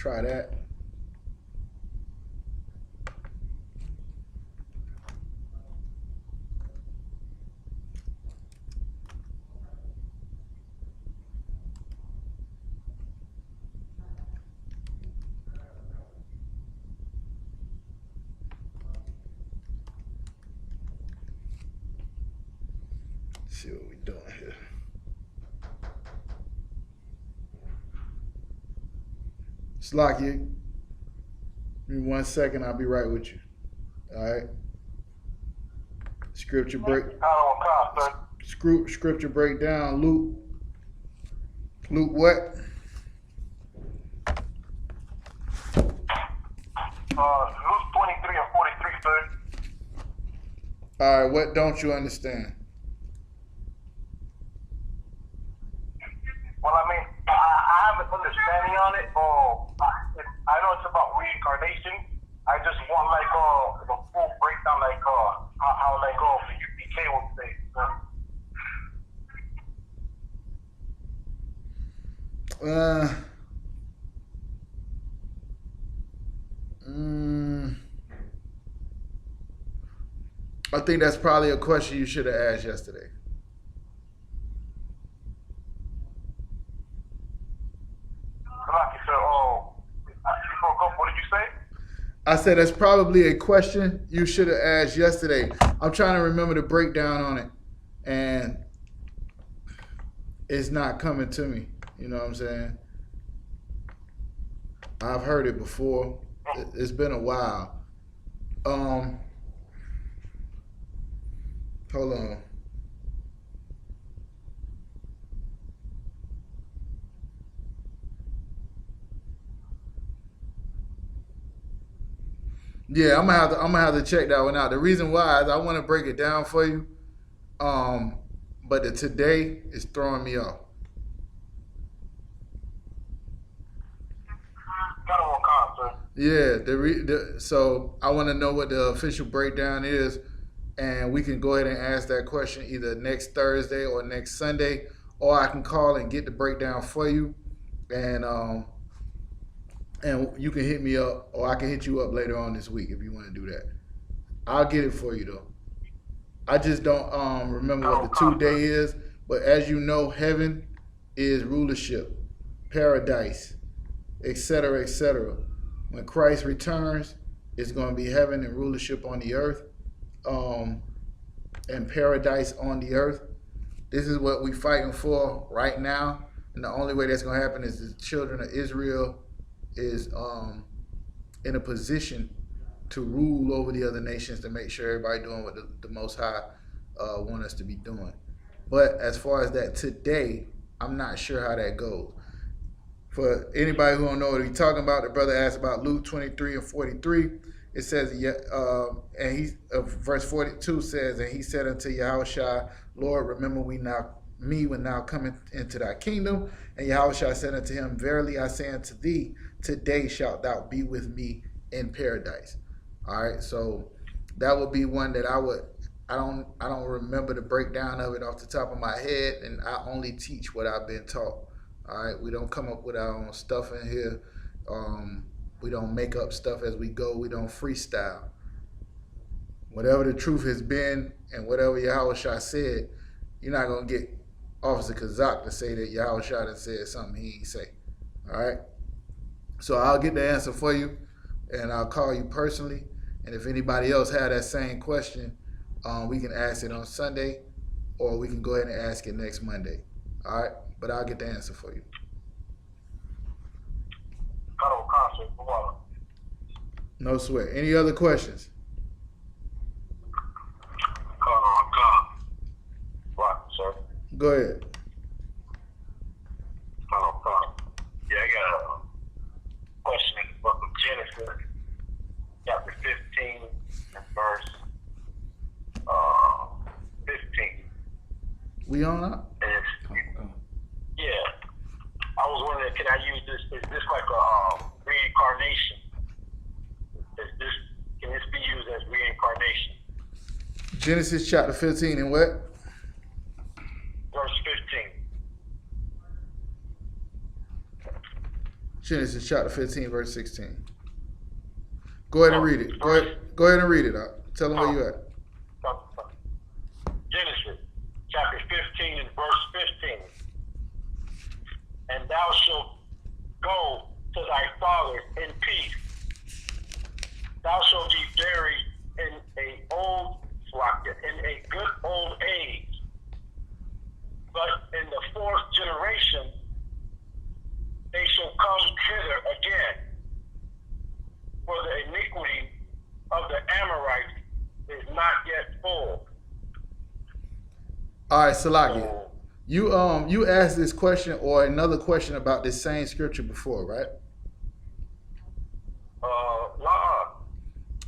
try that. See what we're doing here. Slocky, give me 1 second. I'll be right with you. All right. Scripture breakdown. Luke what? Luke 23 and 43, sir. All right. What don't you understand? Well, I mean, I have an understanding on it. I know it's about reincarnation. I just want like the full breakdown, like how like the UPK would say. I think that's probably a question you should have asked yesterday. What did you say? I said that's probably a question you should have asked yesterday. I'm trying to remember the breakdown on it, and it's not coming to me. You know what I'm saying? I've heard it before. It's been a while. Hold on. Yeah, I'm gonna have to check that one out. The reason why is I want to break it down for you, but the today is throwing me off. Yeah, so I want to know what the official breakdown is, and we can go ahead and ask that question either next Thursday or next Sunday, or I can call and get the breakdown for you, and you can hit me up, or I can hit you up later on this week if you want to do that. I'll get it for you though. I just don't remember what the 2 day is, but as you know, heaven is rulership, paradise, etc., etc. When Christ returns, it's going to be heaven and rulership on the earth, and paradise on the earth. This is what we're fighting for right now, and the only way that's going to happen is the children of Israel is in a position to rule over the other nations, to make sure everybody doing what the Most High want us to be doing. But as far as that today, I'm not sure how that goes. For anybody who don't know what he's talking about, the brother asked about Luke 23 and 43. It says, verse 42 says, and he said unto Yahushua, Lord, remember me when thou comest into thy kingdom. And Yahushua said unto him, verily I say unto thee, today shalt thou be with me in paradise. All right, so that would be one that I don't remember the breakdown of it off the top of my head, and I only teach what I've been taught. All right, we don't come up with our own stuff in here. We don't make up stuff as we go. We don't freestyle. Whatever the truth has been and whatever Yahushua said, you're not going to get Officer Kazak to say that Yahushua done said something he ain't say. All right? So I'll get the answer for you, and I'll call you personally. And if anybody else had that same question, we can ask it on Sunday, or we can go ahead and ask it next Monday. All right? But I'll get the answer for you. No sweat. Any other questions? Go ahead. Yeah, I got a question in the book of Genesis, chapter 15, and verse 15. We on up? Yeah. I was wondering, can I use this? Is this like a reincarnation? Can this be used as reincarnation? Genesis chapter 15 and what? Verse 15. Genesis chapter 15, verse 16. Go ahead and read it. Go ahead and read it out. Tell them where you at. Genesis chapter 15 and verse 15. And thou shalt go to thy father in peace. Thou shalt be buried in a good old age. But in the fourth generation, they shall come hither again. For the iniquity of the Amorites is not yet full. All right, Salaki. You asked this question or another question about this same scripture before, right?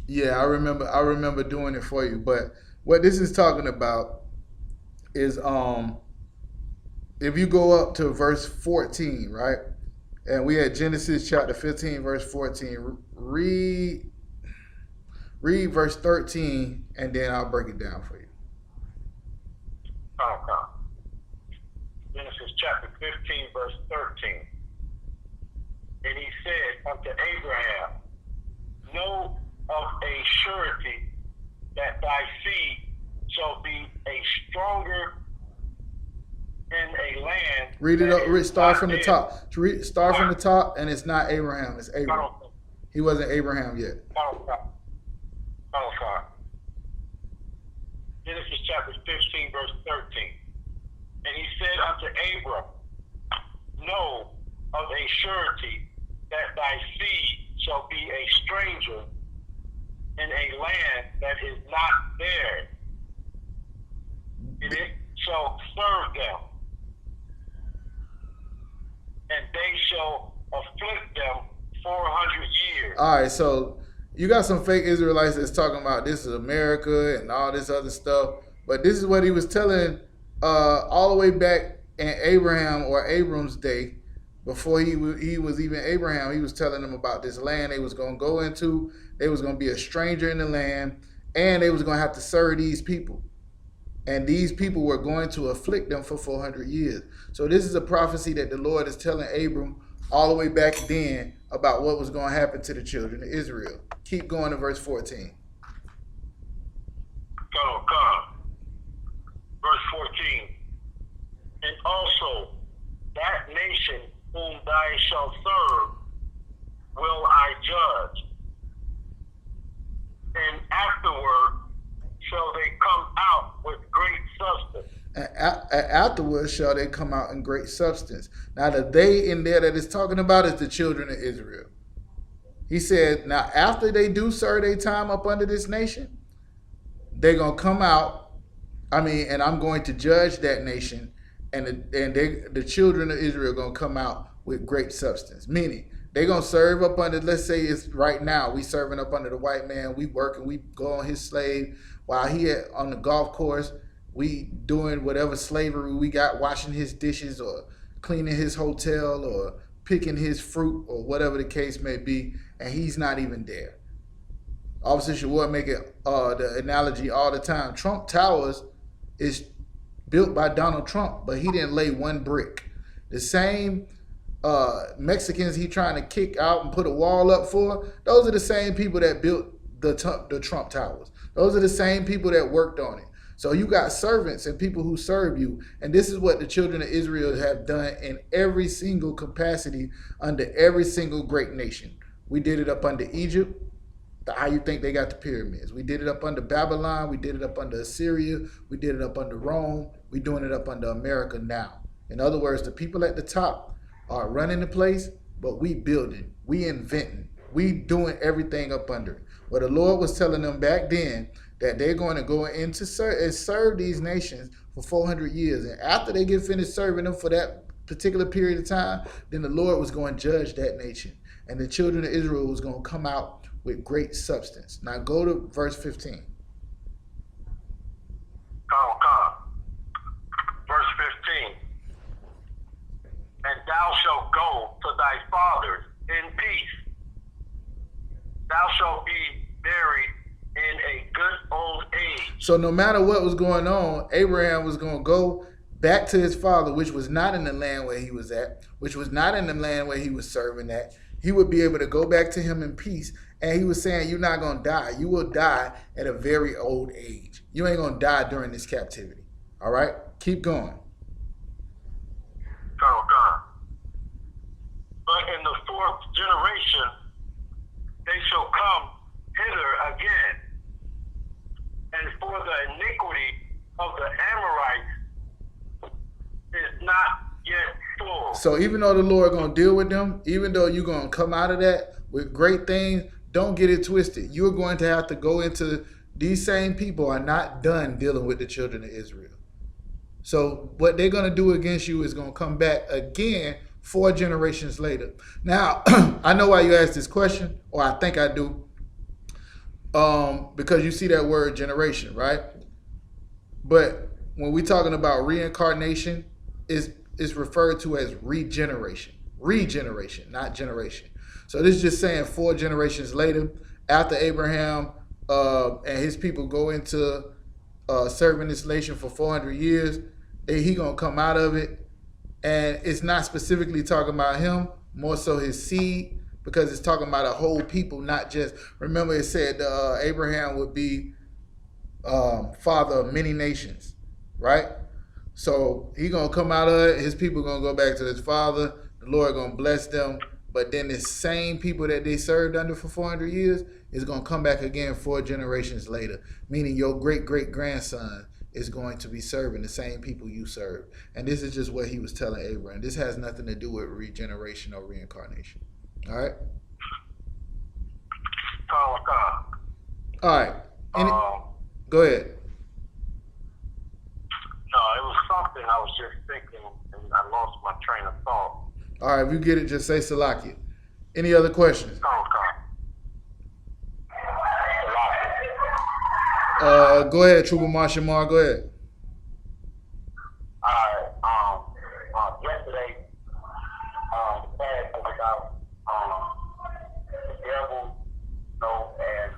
Yeah, I remember doing it for you. But what this is talking about is if you go up to verse 14, right? And we had Genesis chapter 15, verse 14. Read verse 13, and then I'll break it down for you. Okay. Genesis chapter 15, verse 13. And he said unto Abraham, know of a surety that thy seed shall be a stronger in a land. Read it up. Start from the top. Start from the top, and it's not Abraham. It's Abraham. He wasn't Abraham yet. Genesis chapter 15, verse 13. And he said unto Abram, know of a surety that thy seed shall be a stranger in a land that is not theirs. And it shall serve them, and they shall afflict them 400 years. All right, so you got some fake Israelites that's talking about this is America and all this other stuff, but this is what he was telling all the way back in Abraham or Abram's day, before he was even Abraham. He was telling them about this land they was going to go into. They was going to be a stranger in the land, and they was going to have to serve these people. And these people were going to afflict them for 400 years. So this is a prophecy that the Lord is telling Abram all the way back then about what was going to happen to the children of Israel. Keep going to verse 14. Come. Verse 14. And also that nation whom thou shalt serve will I judge. And afterward shall they come out with great substance. And afterwards shall they come out in great substance. Now the they in there that it's talking about is the children of Israel. He said, now after they do serve their time up under this nation, they're going to come out, and I'm going to judge that nation, and the children of Israel are going to come out with great substance. Meaning, they're going to serve up under, let's say it's right now, we serving up under the white man, we working, we go on his slave, while he on the golf course, we doing whatever slavery we got, washing his dishes or cleaning his hotel or picking his fruit or whatever the case may be, and he's not even there. Officer Shawar make it the analogy all the time. Trump Towers is built by Donald Trump, but he didn't lay one brick. The same Mexicans he trying to kick out and put a wall up for, those are the same people that built the Trump Towers. Those are the same people that worked on it. So you got servants and people who serve you. And this is what the children of Israel have done in every single capacity under every single great nation. We did it up under Egypt. How you think they got the pyramids? We did it up under Babylon. We did it up under Assyria. We did it up under Rome. We're doing it up under America now. In other words, the people at the top are running the place, but we building, we inventing, we doing everything up under it. Well, the Lord was telling them back then that they're going to go into serve these nations for 400 years. And after they get finished serving them for that particular period of time, then the Lord was going to judge that nation. And the children of Israel was going to come out with great substance. Now go to verse 15. Come. Verse 15. And thou shalt go to thy fathers in peace. Thou shalt be buried in a good old age. So no matter what was going on, Abraham was going to go back to his father, which was not in the land where he was at, which was not in the land where he was serving at, he would be able to go back to him in peace. And he was saying, you're not going to die. You will die at a very old age. You ain't going to die during this captivity. All right? Keep going. God. But in the fourth generation, they shall come hither again. And for the iniquity of the Amorites is not yet full. So even though the Lord going to deal with them, even though you're going to come out of that with great things, don't get it twisted. You're going to have to go into, these same people are not done dealing with the children of Israel. So what they're going to do against you is going to come back again 4 generations later. Now, I know why you asked this question, or I think I do, because you see that word generation, right? But when we're talking about reincarnation, it's referred to as regeneration. Regeneration, not generation. So this is just saying 4 generations later, after Abraham and his people go into serving this nation for 400 years, he going to come out of it. And it's not specifically talking about him, more so his seed, because it's talking about a whole people, not just, remember it said Abraham would be father of many nations, right? So he going to come out of it. His people going to go back to his father. The Lord going to bless them. But then the same people that they served under for 400 years is going to come back again 4 generations later, meaning your great-great-grandson is going to be serving the same people you served. And this is just what he was telling Abraham. This has nothing to do with regeneration or reincarnation. All right? All right. Go ahead. No, it was something I was just thinking, and I lost my train of thought. All right, if you get it, just say Salakia. Any other questions? Go ahead, Trooper Marshamar, go ahead. Yesterday, the past was out, the devil, and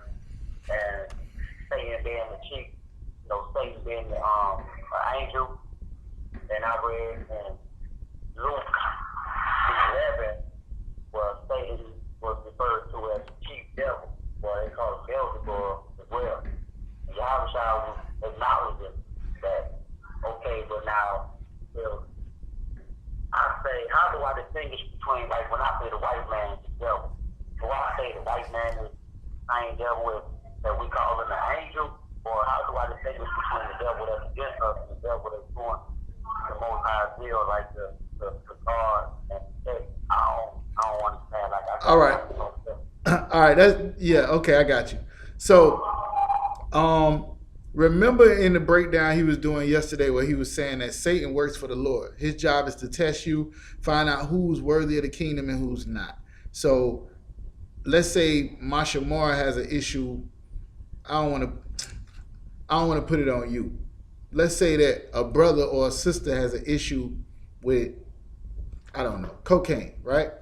Satan being the chief, Satan being the angel, and I read in Luke 11, where Satan was referred to as the chief devil, or they call it Beelzebub as well. Yahweh was acknowledging that, okay, but now, I say, how do I distinguish between, like, when I say the white man is the devil? Do I say the white man is the same devil that we call him an angel? Or how do I distinguish between the devil that's against us and the devil that's doing the Most High will, like the God and the I don't understand. Like, all right. All right. Okay, I got you. So, remember in the breakdown he was doing yesterday where he was saying that Satan works for the Lord. His job is to test you, find out who's worthy of the kingdom and who's not. So let's say Mashamar has an issue. I don't want to put it on you. Let's say that a brother or a sister has an issue with, I don't know, cocaine, right?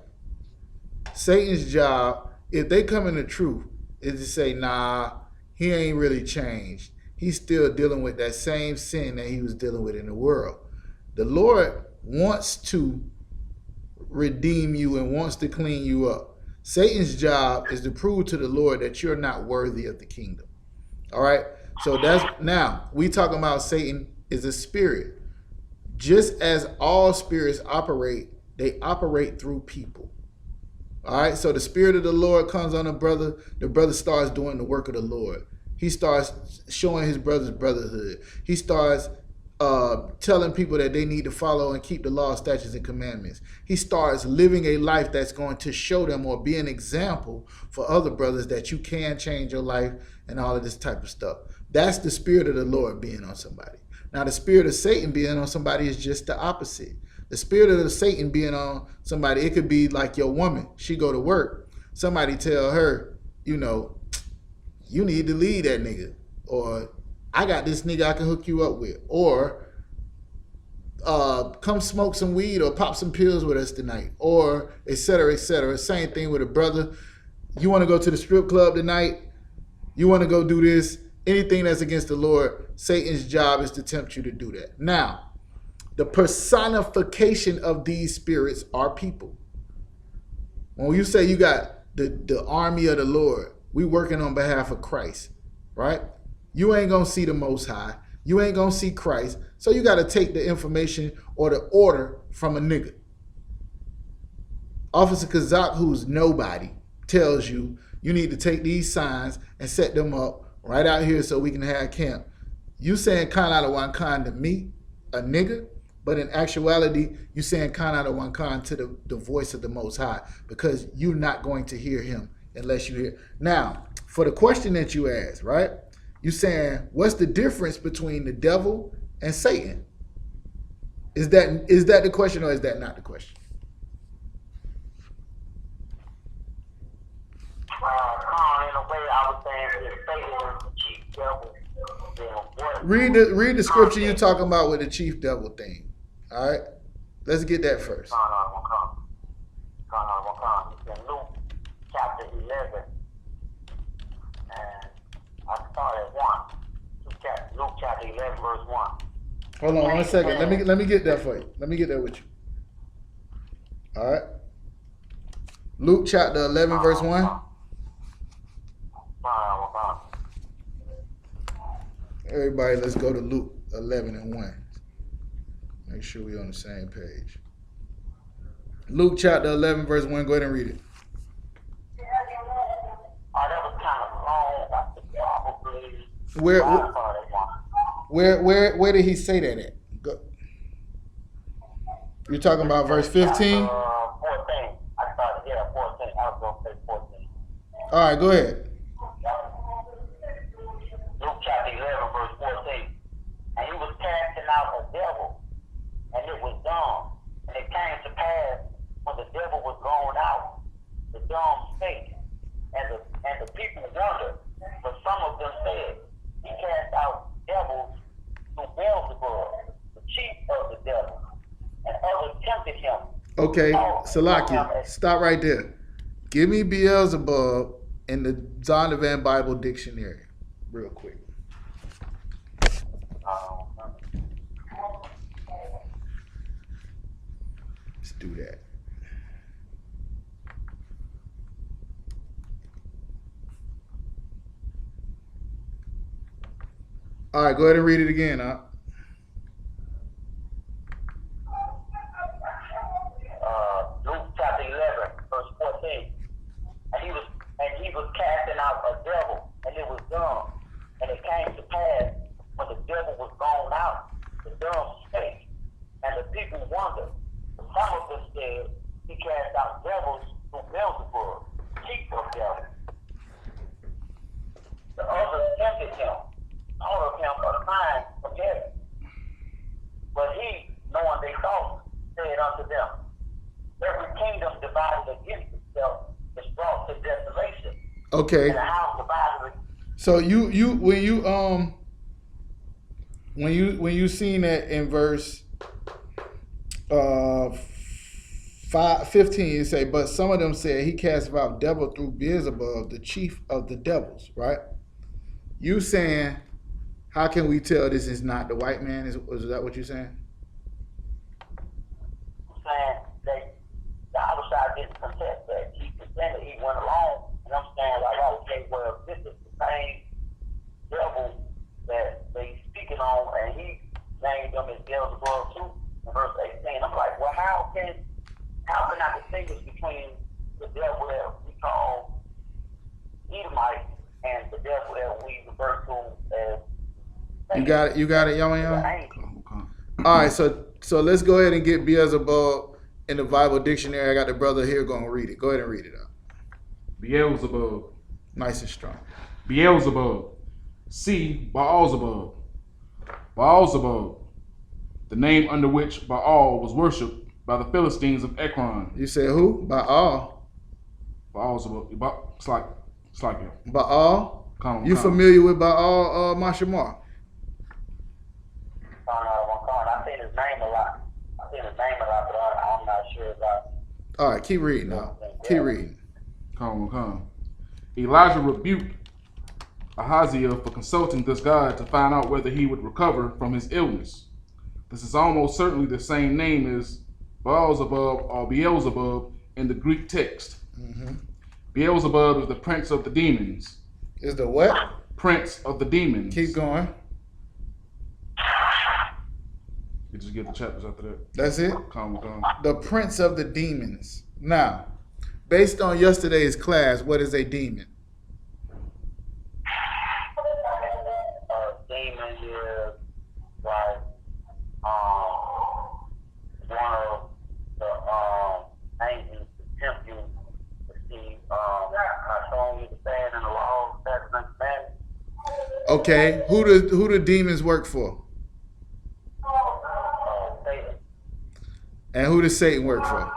Satan's job, if they come in the truth, is to say, nah, he ain't really changed. He's still dealing with that same sin that he was dealing with in the world. The Lord wants to redeem you and wants to clean you up. Satan's job is to prove to the Lord that you're not worthy of the kingdom. All right? So that's, now, we talking about Satan is a spirit. Just as all spirits operate, they operate through people. All right? So the spirit of the Lord comes on the brother starts doing the work of the Lord. He starts showing his brother's brotherhood. He starts telling people that they need to follow and keep the law, statutes, and commandments. He starts living a life that's going to show them or be an example for other brothers that you can change your life and all of this type of stuff. That's the spirit of the Lord being on somebody. Now, the spirit of Satan being on somebody is just the opposite. The spirit of Satan being on somebody, it could be like your woman. She go to work. Somebody tell her, you need to leave that nigga. Or, I got this nigga I can hook you up with. Or, come smoke some weed or pop some pills with us tonight. Or, et cetera, et cetera. Same thing with a brother. You want to go to the strip club tonight? You want to go do this? Anything that's against the Lord, Satan's job is to tempt you to do that. Now, The personification of these spirits are people. When you say you got the army of the Lord, we working on behalf of Christ, right? You ain't gonna see the Most High. You ain't gonna see Christ. So you got to take the information or the order from a nigga. Officer Kazak, who's nobody, tells you you need to take these signs and set them up right out here so we can have camp. You saying kind out of one kind to me, a nigga, but in actuality, you saying kind out of one kind to the voice of the Most High, because you're not going to hear him unless you hear. Now, for the question that you asked, right? You saying, what's the difference between the devil and Satan? Is that the question, or is that not the question? In a way, I was saying that Satan is the chief devil. Read the scripture you're talking about with the chief devil thing. All right, let's get that first. It's in Luke chapter 11, and I start at 1. Luke chapter 11, verse 1. Hold on 1 second. Let me get that for you. Let me get that with you. All right. Luke chapter 11, verse 1. Everybody, let's go to Luke 11 and 1. Make sure we're on the same page. Luke chapter 11, verse 1. Go ahead and read it. That was kind of long. Probably. Where did he say that at? Go. You're talking about verse 15? 14. I thought, 14. I was going to say 14. All right, go ahead. Luke chapter 11, verse 14. And he was casting out a devil, and it was dumb. And it came to pass, when the devil was gone out, the dumb spake, and the people wondered. But some of them said, he cast out devils through Beelzebub, the chief of the devils. And others tempted him. Okay, Salaki, stop right there. Give me Beelzebub in the Zondervan Bible Dictionary, real quick. Let's do that. All right, go ahead and read it again, huh? Luke chapter 11, verse 14. And he was casting out a devil, and it was dumb. And it came to pass, when the devil was gone out, the dumb spake, and the people wondered. Some of them said, he cast out devils through Beelzebub, chief of devils. The others tempted him, all of him for the mind of heaven. But he, knowing they thought, said unto them, every kingdom divided against itself is brought to desolation. Okay. And a house divided. So when you seen that in verse 15, you say, but some of them said he cast out devil through Beelzebub, the chief of the devils, right? You saying, how can we tell this is not the white man? Is that what you're saying? I'm saying that the other side didn't contest that. He contended, he went along, and I'm saying like, okay, well, this is the same devil that they speaking on, and he named them as Beelzebub too in verse 18. I'm like, well, how can I distinguish between the devil that we call Edomite and the devil that we refer to as Satan? You got it, y'all. All right, so let's go ahead and get Beelzebub in the Bible dictionary. I got the brother here going to read it. Go ahead and read it out. Beelzebub. Nice and strong. Beelzebub. C. Baalzebub. Baalzebub, the name under which Baal was worshipped by the Philistines of Ekron. You said who? Baal? Baalzebub. It's like it. Baal? You familiar with Baal, Mashamar? I've seen his name a lot. But I'm not sure about. All right, keep reading now. Keep reading. Come. Elijah rebuked Ahaziah for consulting this God to find out whether he would recover from his illness. The This is almost certainly the same name as Beelzebub or Beelzebub in the Greek text. Beelzebub is the prince of the demons. Is the what? Prince of the demons. Keep going. You just get the chapters after that. That's it? Calm down. The prince of the demons. Now, based on yesterday's class, what is a demon? Demon is like one of the angels to tempt you to see how strong you stand in the law, statutes, and commandments. Okay, who do demons work for? Satan, And who does Satan work for?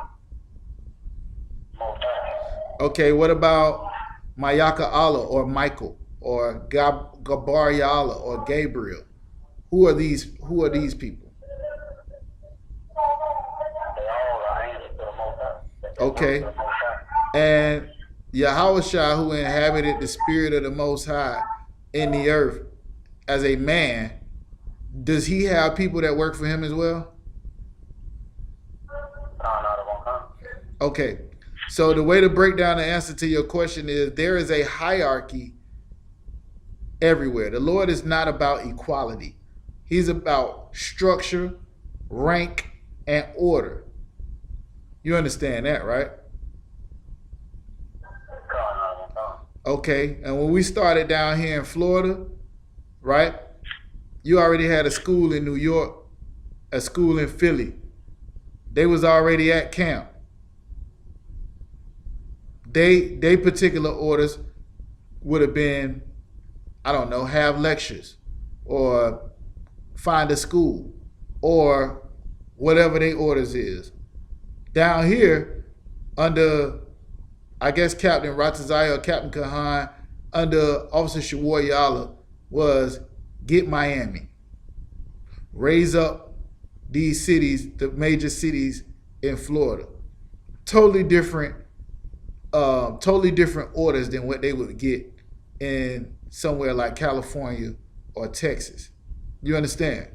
Most High. Okay, what about Mayaka Allah or Michael or Gabariala or Gabriel? Who are these people? They all are angels to the Most High. They Okay. belong to the Most High. And Yahushua, who inhabited the spirit of the Most High in the earth as a man, does he have people that work for him as well? No, they won't come. Okay, so the way to break down the answer to your question is there is a hierarchy everywhere. The Lord is not about equality. He's about structure, rank, and order. You understand that, right? Okay, and when we started down here in Florida, right, you already had a school in New York, a school in Philly. They was already at camp. They particular orders would have been, I don't know, have lectures or find a school or whatever their orders is. Down here, under, I guess, Captain Rataziah or Captain Kahan, under Officer Shawar Yala, was get Miami. Raise up these cities, the major cities in Florida. Totally different orders than what they would get in somewhere like California or Texas. You understand?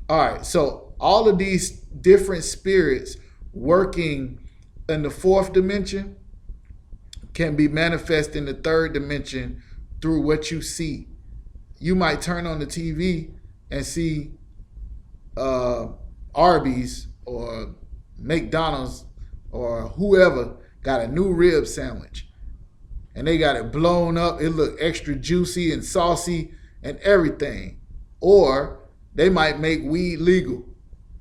All right, so all of these different spirits working in the fourth dimension can be manifest in the third dimension through what you see. You might turn on the TV and see Arby's or McDonald's or whoever got a new rib sandwich and they got it blown up. It look extra juicy and saucy and everything. Or they might make weed legal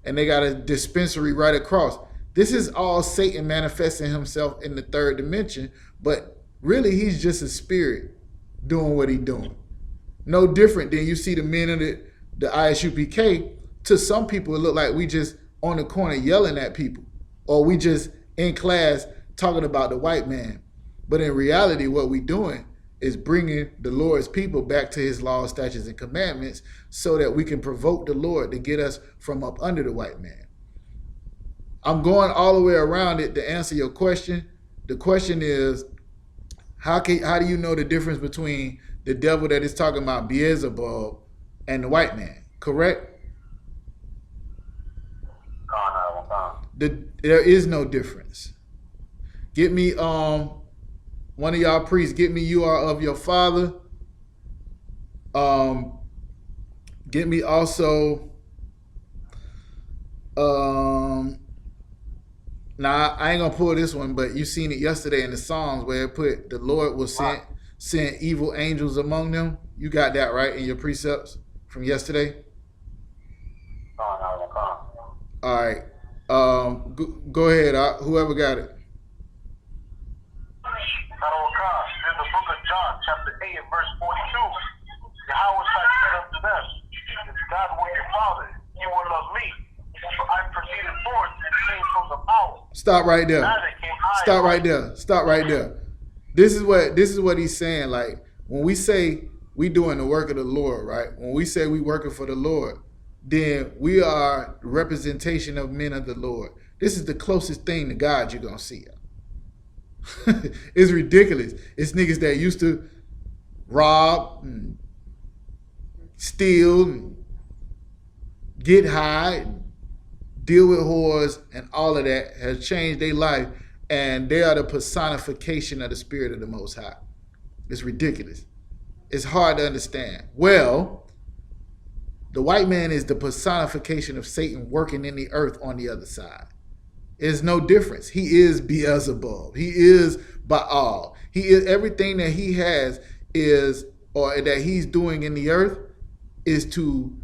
and they got a dispensary right across. This is all Satan manifesting himself in the third dimension, but really he's just a spirit doing what he's doing. No different than you see the men of the ISUPK. To some people, it look like we just on the corner yelling at people, or we just in class talking about the white man. But in reality, what we doing is bringing the Lord's people back to his laws, statutes, and commandments so that we can provoke the Lord to get us from up under the white man. I'm going all the way around it to answer your question. The question is, how do you know the difference between the devil that is talking about Beelzebub and the white man? Correct? There is no difference. Get me one of y'all priests, get me you are of your father. Get me also now I ain't gonna pull this one, but you seen it yesterday in the Psalms where it put the Lord will send evil angels among them. You got that right in your precepts from yesterday? All right. Go ahead. Whoever got it. In the book of John, chapter 8 and verse 42, Yahweh said unto them, if God were your father, you would love me. For I proceeded forth and came from the power. Stop right there. Stop right there. Stop right there. This is what he's saying. Like when we say we doing the work of the Lord, right? When we say we working for the Lord, then we are representation of men of the Lord. This is the closest thing to God you're gonna see. It's ridiculous. It's niggas that used to rob and steal, get high, deal with whores, and all of that has changed their life, and they are the personification of the spirit of the Most High. It's ridiculous. It's hard to understand. Well, the white man is the personification of Satan working in the earth on the other side. There's no difference. He is Beelzebub. He is Baal. He is everything that he has is, or that he's doing in the earth, is to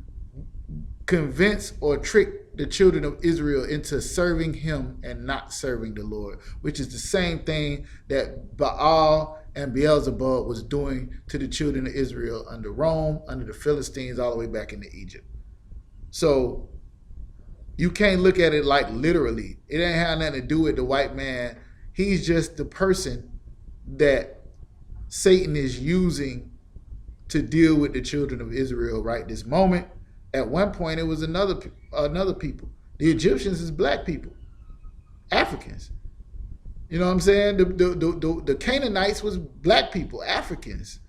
convince or trick the children of Israel into serving him and not serving the Lord, which is the same thing that Baal and Beelzebub was doing to the children of Israel under Rome, under the Philistines, all the way back into Egypt. So you can't look at it like literally. It ain't have nothing to do with the white man. He's just the person that Satan is using to deal with the children of Israel right this moment. At one point, it was another people. The Egyptians is black people, Africans. You know what I'm saying? The Canaanites was black people, Africans.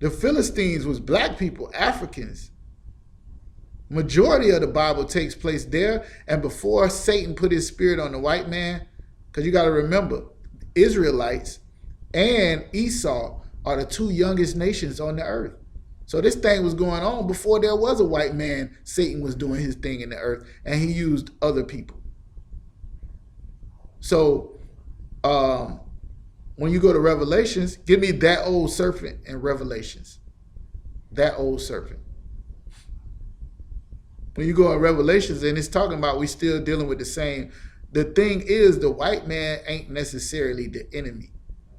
The Philistines was black people, Africans. Majority of the Bible takes place there, and before Satan put his spirit on the white man, because you got to remember, Israelites and Esau are the two youngest nations on the earth. So this thing was going on before there was a white man. Satan was doing his thing in the earth, and he used other people. So when you go to Revelations, give me that old serpent in Revelations. That old serpent. When you go in Revelations, and it's talking about we still dealing with the same. The thing is, the white man ain't necessarily the enemy.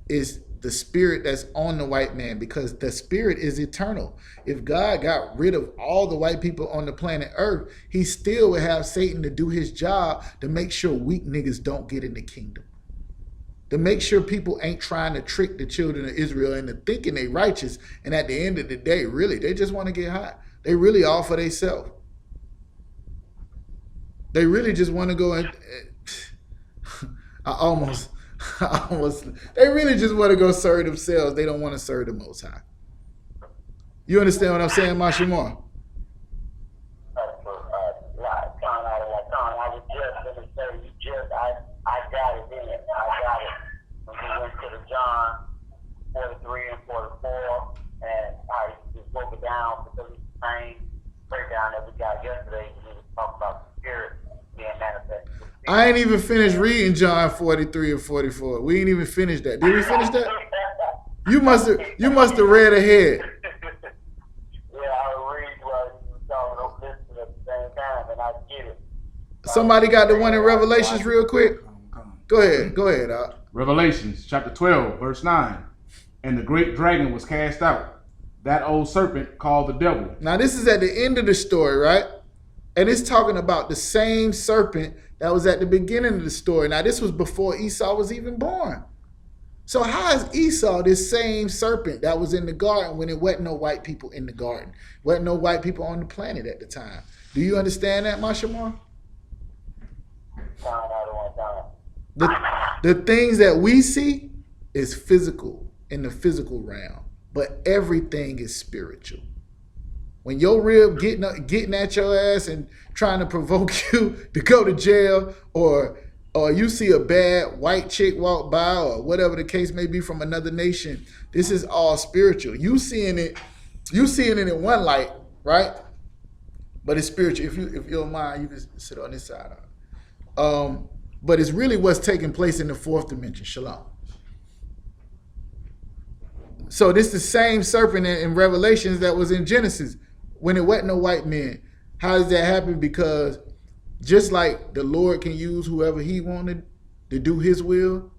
It's the spirit that's on the white man, because the spirit is eternal. If God got rid of all the white people on the planet Earth, he still would have Satan to do his job to make sure weak niggas don't get in the kingdom. To make sure people ain't trying to trick the children of Israel into thinking they righteous, and at the end of the day, really, they just want to get high. They really all for themselves. They really just want to go and they really just want to go serve themselves. They don't want to serve the Most High. You understand what I'm saying, Mashamar? I got it in it. I got it. When we went to the John 43 and 44, and I just broke it down because it's the same breakdown that we got yesterday. We was talking about the spirit being manifested. I ain't even finished reading John 43 and 44. We ain't even finished that. Did we finish that? You must have read ahead. Yeah, I read while you were talking. I'm listening at the same time, and I get it. Somebody got the one in Revelations real quick? Go ahead, Al. Revelations chapter 12, verse 9. And the great dragon was cast out, that old serpent called the devil. Now this is at the end of the story, right? And it's talking about the same serpent that was at the beginning of the story. Now this was before Esau was even born. So how is Esau this same serpent that was in the garden when it wasn't no white people in the garden? Wasn't no white people on the planet at the time. Do you understand that, Mashamar? The things that we see is physical, in the physical realm, but everything is spiritual. When your rib getting at your ass and trying to provoke you to go to jail, or you see a bad white chick walk by, or whatever the case may be from another nation, this is all spiritual. You seeing it in one light, right? But it's spiritual. If you don't mind, you can sit on this side. But it's really what's taking place in the fourth dimension. Shalom. So this is the same serpent in Revelations that was in Genesis when it wasn't no white men. How does that happen? Because just like the Lord can use whoever he wanted to do his will,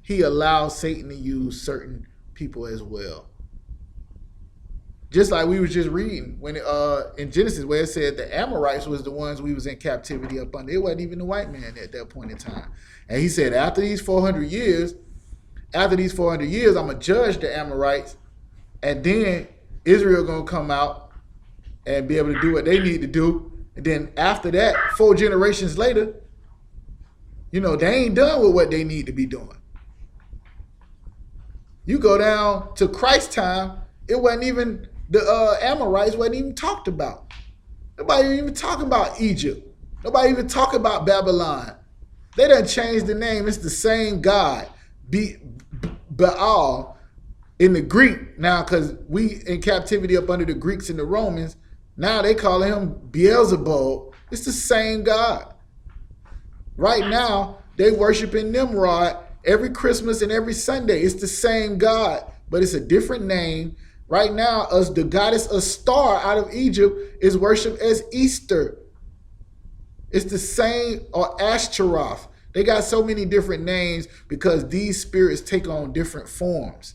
he allows Satan to use certain people as well. Just like we was just reading when in Genesis where it said the Amorites was the ones we was in captivity up under. It wasn't even the white man at that point in time. And he said after these 400 years, I'm going to judge the Amorites, and then Israel going to come out and be able to do what they need to do. And then after that, 4 generations later, they ain't done with what they need to be doing. You go down to Christ's time, it wasn't even The Amorites wasn't even talked about. Nobody even talking about Egypt. Nobody even talking about Babylon. They done changed the name. It's the same God, Baal, in the Greek now, because we in captivity up under the Greeks and the Romans. Now they call him Beelzebub. It's the same God. Right now, they worshiping Nimrod every Christmas and every Sunday. It's the same God, but it's a different name. Right now, the goddess Astar out of Egypt is worshipped as Easter. It's the same, or Ashtaroth. They got so many different names because these spirits take on different forms.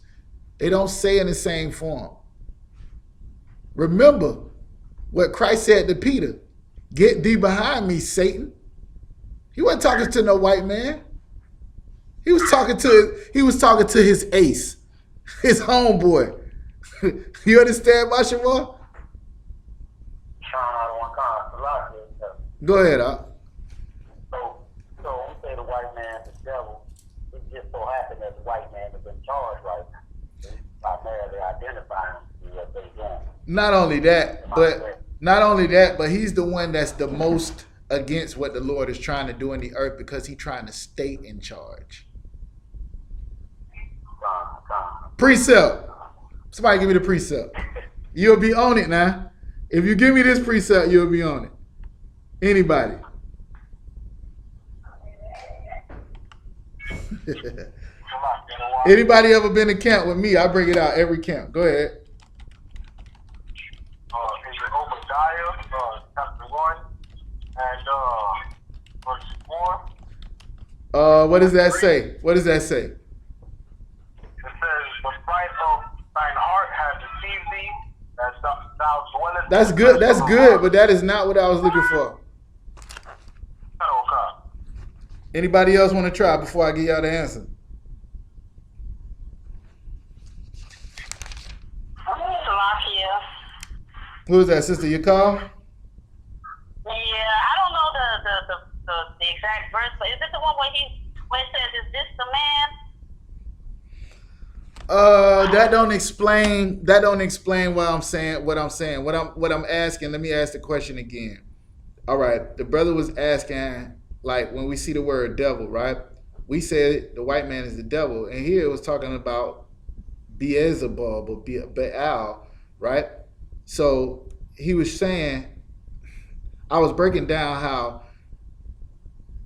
They don't say in the same form. Remember what Christ said to Peter, "Get thee behind me, Satan." He wasn't talking to no white man. He was talking to his ace, his homeboy. You understand, Mashawa? Go ahead, So we say the white man, the devil. It just so happened that the white man is in charge right now. He's primarily identifying what they're doing. Not only that, but he's the one that's the most against what the Lord is trying to do in the earth because he's trying to stay in charge. Precept. Somebody give me the precept. You'll be on it now. If you give me this precept, you'll be on it. Anybody? Anybody ever been to camp with me? I bring it out every camp. Go ahead. Is it Obadiah, chapter 1, and verse 4? What does that say? What does that say? It says, "The pride of thine heart has deceived thee, that thou dwellest." That's good. That's good, but that is not what I was looking for. Anybody else want to try before I give y'all the answer? Who is that, Sister? You call? Yeah, I don't know the exact verse, but is it the one where it says, "Is this the man?" That don't explain what I'm saying. What I'm asking. Let me ask the question again. All right, the brother was asking, like, when we see the word devil, right? We said the white man is the devil, and here it was talking about Beelzebub or Baal, right? So he was saying, I was breaking down how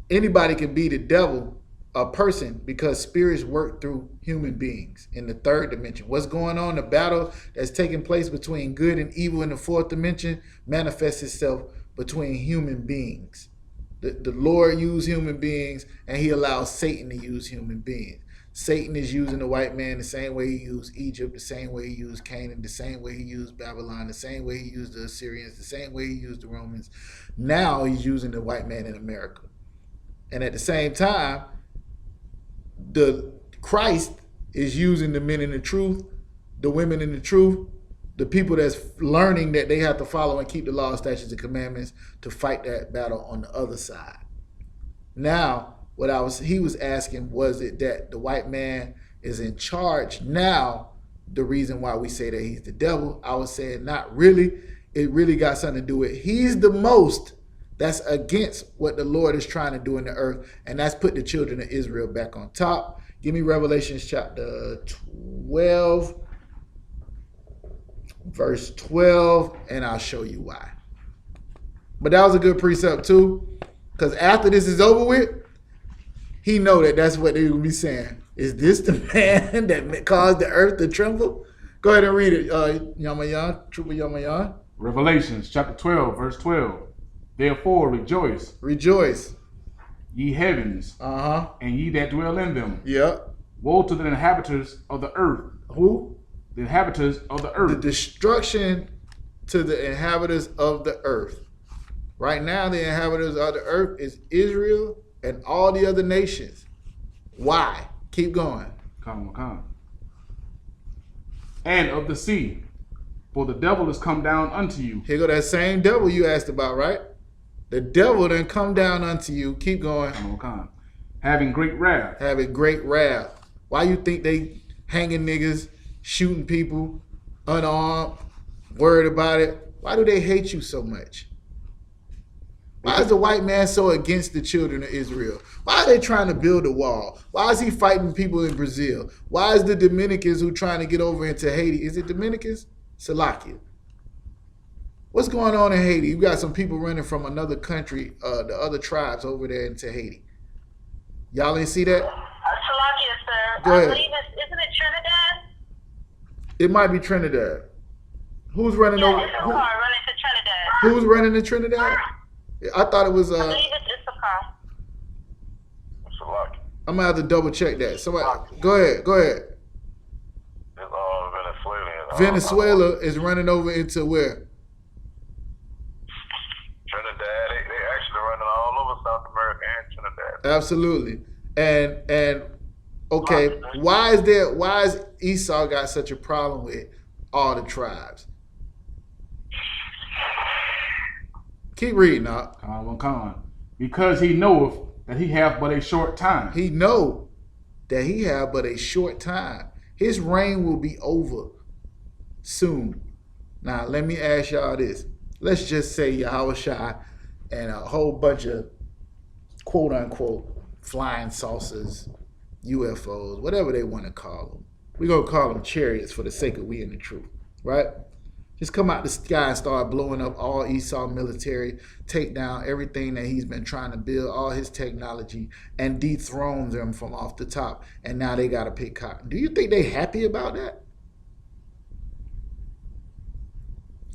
anybody can be the devil, a person, because spirits work through human beings in the third dimension. What's going on, the battle that's taking place between good and evil in the fourth dimension manifests itself between human beings. The Lord used human beings, and he allows Satan to use human beings. Satan is using the white man the same way he used Egypt, the same way he used Canaan, the same way he used Babylon, the same way he used the Assyrians, the same way he used the Romans. Now he's using the white man in America. And at the same time, the Christ is using the men in the truth, the women in the truth, the people that's learning that they have to follow and keep the law, statutes, and commandments to fight that battle on the other side. Now, he was asking, was it that the white man is in charge now, the reason why we say that he's the devil? I was saying not really. It really got something to do with he's the most that's against what the Lord is trying to do in the earth, and that's put the children of Israel back on top. Give me Revelation chapter 12, verse 12, and I'll show you why. But that was a good precept too, because after this is over with, he know that that's what they will be saying. Is this the man that caused the earth to tremble? Go ahead and read it, Yamayan, Trooper Yamayan. Revelations chapter 12, verse 12. Therefore rejoice. Rejoice. Ye heavens, Uh-huh. and ye that dwell in them. Yeah. Woe to the inhabitants of the earth. Who? The inhabitants of the earth. The destruction to the inhabitants of the earth. Right now, the inhabitants of the earth is Israel and all the other nations. Why? Keep going. Come. And of the sea, for the devil is come down unto you. Here go that same devil you asked about, right? The devil then come down unto you. Keep going. Come. Having great wrath. Having great wrath. Why you think they hanging niggas, shooting people, unarmed, worried about it. Why do they hate you so much? Why is the white man so against the children of Israel? Why are they trying to build a wall? Why is he fighting people in Brazil? Why is the Dominicans who trying to get over into Haiti? Is it Dominicans? Salakia. What's going on in Haiti? You got some people running from another country, the other tribes over there into Haiti. Y'all ain't see that? Salakia, sir. Go ahead. I believe isn't it Trinidad? It might be Trinidad. Who's running over? It's a car running to Trinidad. Who's running to Trinidad? I thought it was. I believe it's a car. Salaki. I'm gonna have to double check that. Somebody, go ahead. It's Venezuelan. Venezuela is running over into where? Trinidad. They actually running all over South America and Trinidad. Absolutely. And okay, why is Esau got such a problem with all the tribes? Keep reading up. Come on. Because he knoweth that he hath but a short time. He know that he have but a short time. His reign will be over soon. Now, let me ask y'all this. Let's just say Yahushua and a whole bunch of quote-unquote flying saucers, UFOs, whatever they want to call them. We're going to call them chariots for the sake of we in the truth, right? Just come out the sky and start blowing up all Esau military, take down everything that he's been trying to build, all his technology, and dethrone them from off the top. And now they got to pick cotton. Do you think they happy about that?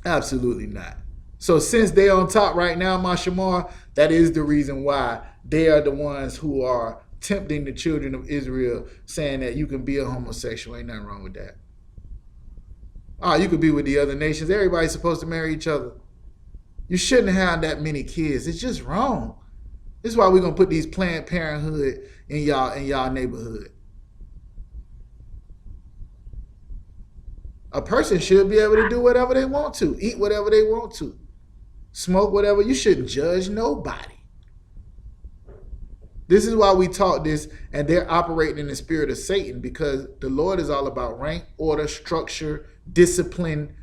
Absolutely not. So since they're on top right now, Mashamar, that is the reason why they are the ones who are tempting the children of Israel, saying that you can be a homosexual. Ain't nothing wrong with that. Oh, you could be with the other nations. Everybody's supposed to marry each other. You shouldn't have that many kids. It's just wrong. This is why we're going to put these Planned Parenthood in y'all neighborhood. A person should be able to do whatever they want to, eat whatever they want to, smoke whatever. You shouldn't judge nobody. This is why we taught this, and they're operating in the spirit of Satan, because the Lord is all about rank, order, structure, discipline,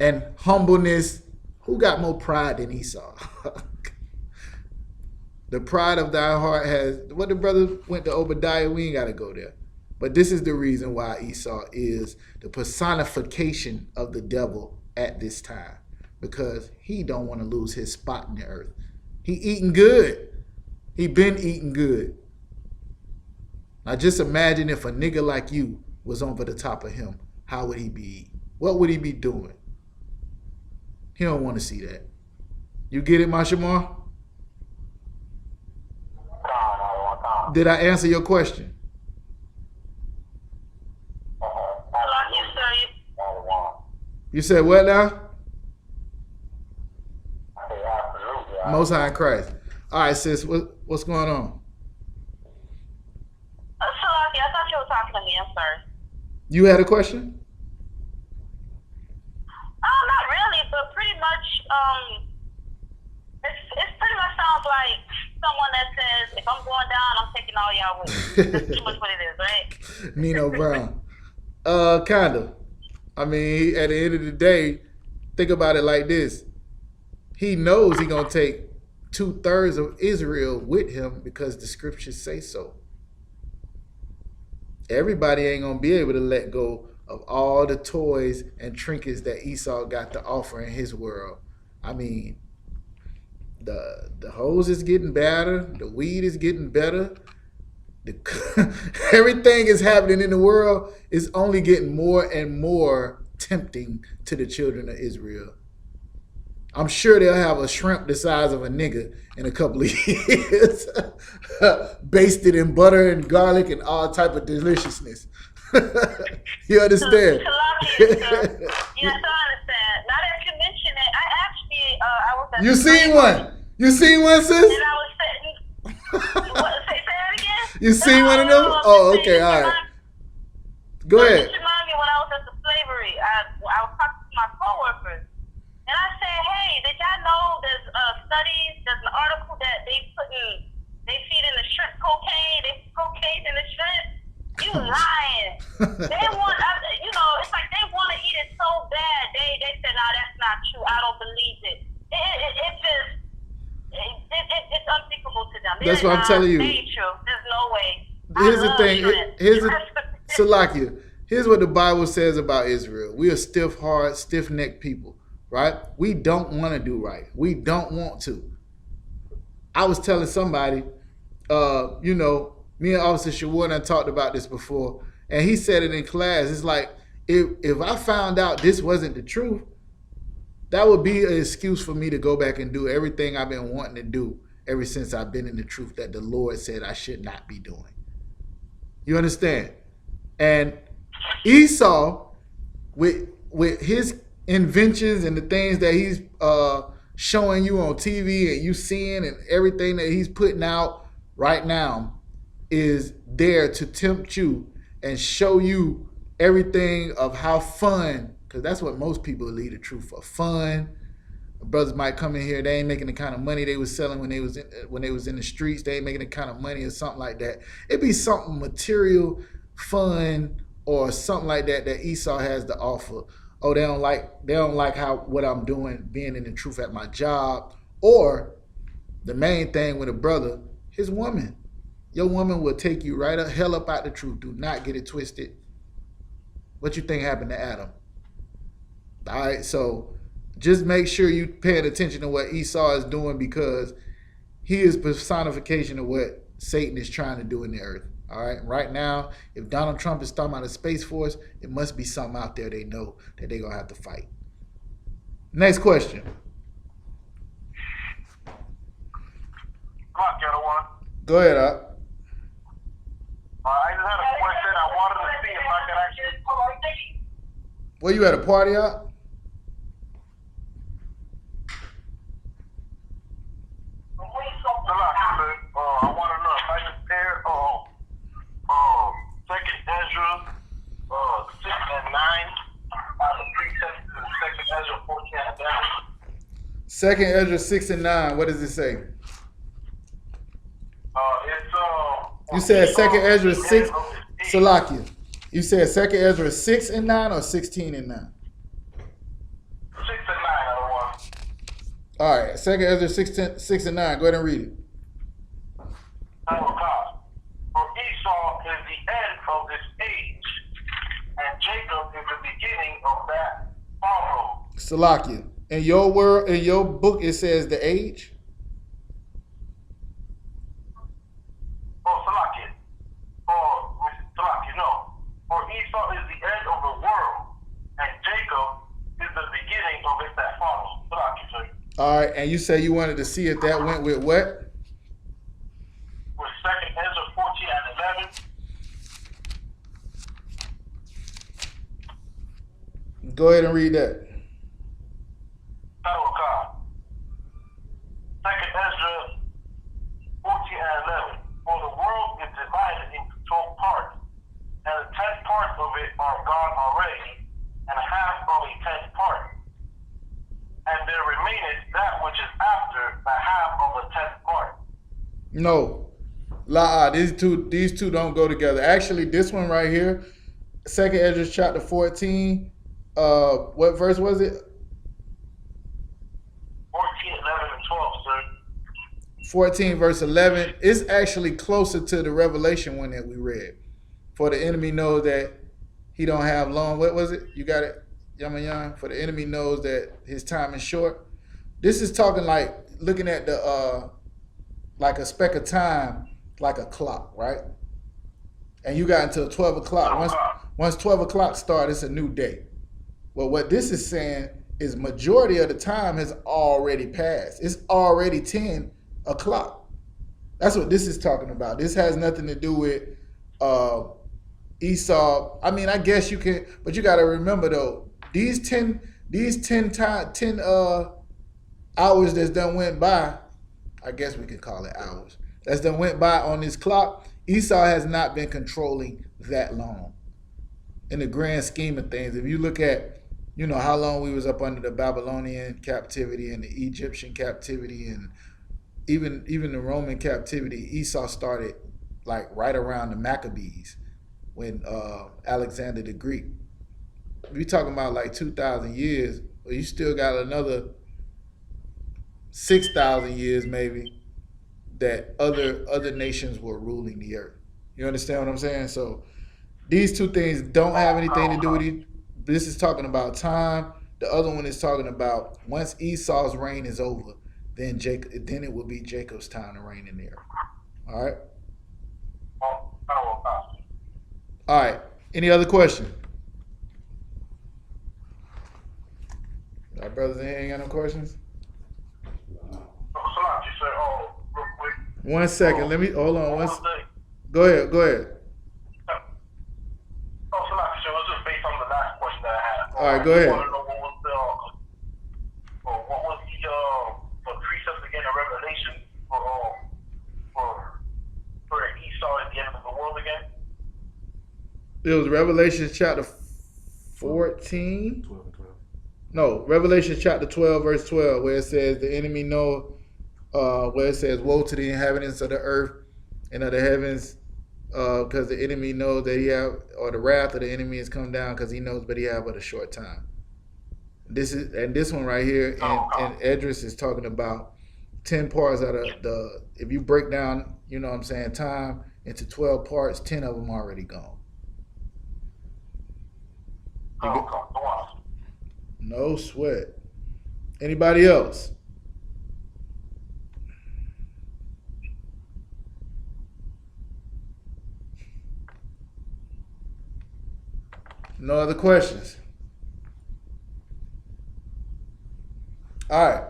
and humbleness. Who got more pride than Esau? The pride of thy heart has, what the brother went to Obadiah, we ain't got to go there. But this is the reason why Esau is the personification of the devil at this time, because he don't want to lose his spot in the earth. He eating good. He been eating good. Now just imagine if a nigga like you was over the top of him. How would he be eating? What would he be doing? He don't want to see that. You get it, Mashamar? Did I answer your question? You said what now? Most High in Christ. All right, sis, what's going on? Salaki, I thought you were talking to me. I'm sorry. You had a question? Not really, but pretty much, it pretty much sounds like someone that says, if I'm going down, I'm taking all y'all with me. That's pretty much what it is, right? Nino Brown. Kind of. I mean, at the end of the day, think about it like this. He knows he's going to take 2/3 of Israel with him because the scriptures say so. Everybody ain't going to be able to let go of all the toys and trinkets that Esau got to offer in his world. I mean, the hose is getting better. The weed is getting better. Everything is happening in the world is only getting more and more tempting to the children of Israel. I'm sure they'll have a shrimp the size of a nigga in a couple of years, basted in butter and garlic and all type of deliciousness. You understand? Yes, I understand. Now that you mention it, I actually, I was at You seen one? You seen one, sis? And I was sitting, say that again? You seen one of them? Oh, okay, all right. Go ahead. It reminded me when I was at the slavery. I was talking to my coworkers. And I said, hey, did y'all know there's studies, there's an article that they feed in the shrimp cocaine, they put cocaine in the shrimp? You lying. They want, it's like they want to eat it so bad. They That's what I'm telling you. Very true. There's no way. Here's the thing. Salakia. Here's what the Bible says about Israel. We are stiff-hearted, stiff-necked people, right? We don't want to do right. We don't want to. I was telling somebody, you know, me and Officer Shawood and I talked about this before, and he said it in class. It's like, if I found out this wasn't the truth, that would be an excuse for me to go back and do everything I've been wanting to do ever since I've been in the truth that the Lord said I should not be doing. You understand? And Esau, with his inventions and the things that he's showing you on TV and you seeing and everything that he's putting out right now, is there to tempt you and show you everything of how fun, because that's what most people lead the truth for, fun. Brothers might come in here, they ain't making the kind of money they was selling when they was in the streets. They ain't making the kind of money or something like that. It'd be something material, fun, or something like that Esau has to offer. Oh, they don't like what I'm doing, being in the truth at my job. Or the main thing with a brother, his woman. Your woman will take you right hell up out the truth. Do not get it twisted. What you think happened to Adam? All right, so just make sure you paying attention to what Esau is doing, because he is personification of what Satan is trying to do in the earth. All right. Right now, if Donald Trump is talking about a space force, it must be something out there they know that they're going to have to fight. Next question. Come on, Ghetto One. Go ahead, Up. I just had a question. I wanted to see if I could actually. Where you at, a party, Up? I want to know if I compare Second Ezra 6 and 9 out of precepts to Second Ezra 14 and 11. Second Ezra 6 and 9. What does it say? It's you said Second Ezra 6. Salakia. You said Second Ezra 6 and 9 or 16 and 9? 6 and 9 out of one. All right. Second Ezra 6 and 9. Go ahead and read it. For Esau is the end of this age, and Jacob is the beginning of that sorrow. Salakia. In your word, in your book, it says the age. Salakia. Salakia, no. For Esau is the end of the world, and Jacob is the beginning of it that follows. Salakia, sir. All right, and you say you wanted to see if that went with what? With Second Ezra 14 and 11. Go ahead and read that. Second Ezra 14 and 11. For the world is divided into 12 parts, and the 10th parts of it are gone already, and half of a 10th part. And there remaineth that which is after the half of a 10th part. No. These two don't go together. Actually, this one right here, Second Ezra chapter 14, what verse was it? 14, 11, and 12, sir. 14 verse 11. It's actually closer to the Revelation one that we read. For the enemy knows that he don't have long. What was it? You got it, Yamayan? For the enemy knows that his time is short. This is talking like looking at the like a speck of time, like a clock, right? And you got until 12 o'clock. Once 12 o'clock starts, it's a new day. Well, what this is saying is majority of the time has already passed. It's already 10 o'clock. That's what this is talking about. This has nothing to do with Esau. I mean, I guess you can, but you got to remember though, these 10 hours that's done went by, I guess we could call it hours, that's done went by on this clock, Esau has not been controlling that long. In the grand scheme of things, if you look at, you know, how long we was up under the Babylonian captivity and the Egyptian captivity and even the Roman captivity, Esau started like right around the Maccabees when Alexander the Greek. We talking about like 2,000 years, well, you still got another 6,000 years maybe that other nations were ruling the earth. You understand what I'm saying? So these two things don't have anything to do with it. This is talking about time. The other one is talking about once Esau's reign is over, then it will be Jacob's time to reign in the earth. All right. All right. Any other question? Our brothers ain't got no questions? Real quick. 1 second. Let me hold on. Go ahead. So it was just based on the last question that I had. All right, go ahead. I want to know what was the precepts again in Revelation for Esau at the end of the world again? It was Revelation chapter 14. 12 and 12. No, Revelation chapter 12, verse 12, where it says the enemy know, where it says, woe to the inhabitants of the earth and of the heavens, because the enemy knows that the wrath of the enemy has come down because he knows, but he have but a short time. This one right here, and Edris is talking about 10 parts out of if you break down, you know what I'm saying, time into 12 parts, 10 of them already gone. No sweat. Anybody else? No other questions? All right.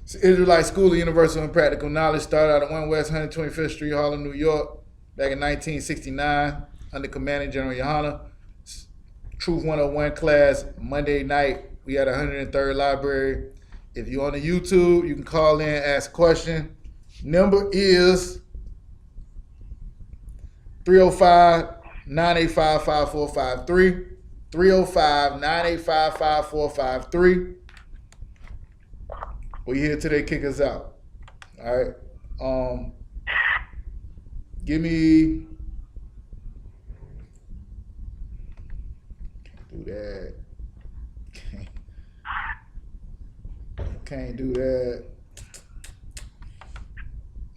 So Israelite School of Universal and Practical Knowledge started out at 1 West 125th Street, Harlem, New York, back in 1969 under Commanding General Yohana. Truth 101 class, Monday night. We had 103rd Library. If you're on the YouTube, you can call in, ask a question. Number is 305-985-5453. 305-985-5453. We here till they kick us out. All right. Give me. Can't do that. Can't do that.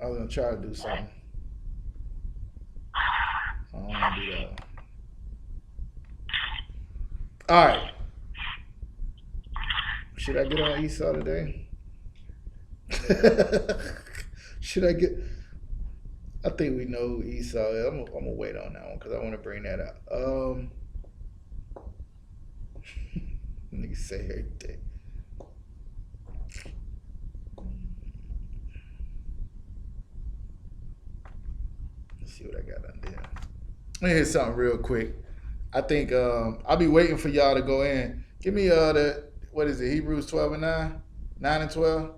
I was gonna try to do something. I don't want to do that. All right. Should I get on Esau today? Should I get? I think we know who Esau is. I'm gonna wait on that one because I want to bring that up. Nigga say everything. Let's see what I got on there. Let me hit something real quick. I think I'll be waiting for y'all to go in. Give me what is it? Hebrews 12 and 9, 9 and 12,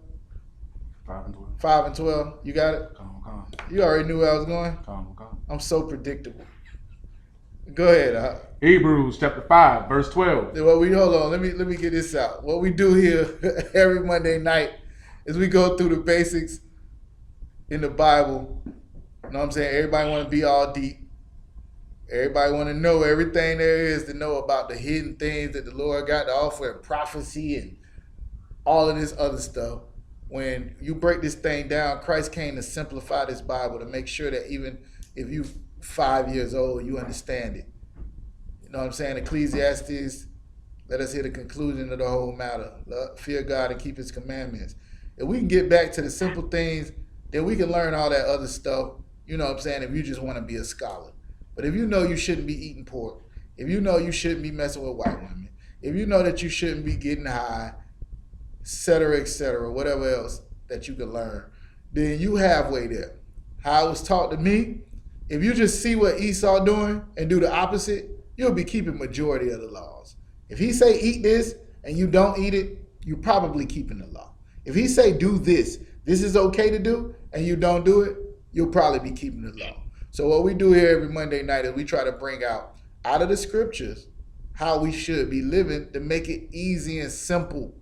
5 and 12. 5 and 12. You got it. Come. You already knew where I was going. Come. I'm so predictable. Go ahead. Hebrews chapter 5, verse 12. Hold on. Let me get this out. What we do here every Monday night is we go through the basics in the Bible. You know what I'm saying? Everybody want to be all deep. Everybody want to know everything there is to know about the hidden things that the Lord got to offer and prophecy and all of this other stuff. When you break this thing down, Christ came to simplify this Bible to make sure that even if you 5 years old, you understand it. You know what I'm saying? Ecclesiastes, let us hear the conclusion of the whole matter. Fear God and keep his commandments. If we can get back to the simple things, then we can learn all that other stuff, you know what I'm saying, if you just want to be a scholar. But if you know you shouldn't be eating pork, if you know you shouldn't be messing with white women, if you know that you shouldn't be getting high, et cetera, whatever else that you can learn, then you halfway there. How it was taught to me, if you just see what Esau doing and do the opposite, you'll be keeping majority of the laws. If he say eat this and you don't eat it, you're probably keeping the law. If he say do this is okay to do, and you don't do it, you'll probably be keeping the law. So what we do here every Monday night is we try to bring out of the scriptures how we should be living to make it easy and simple.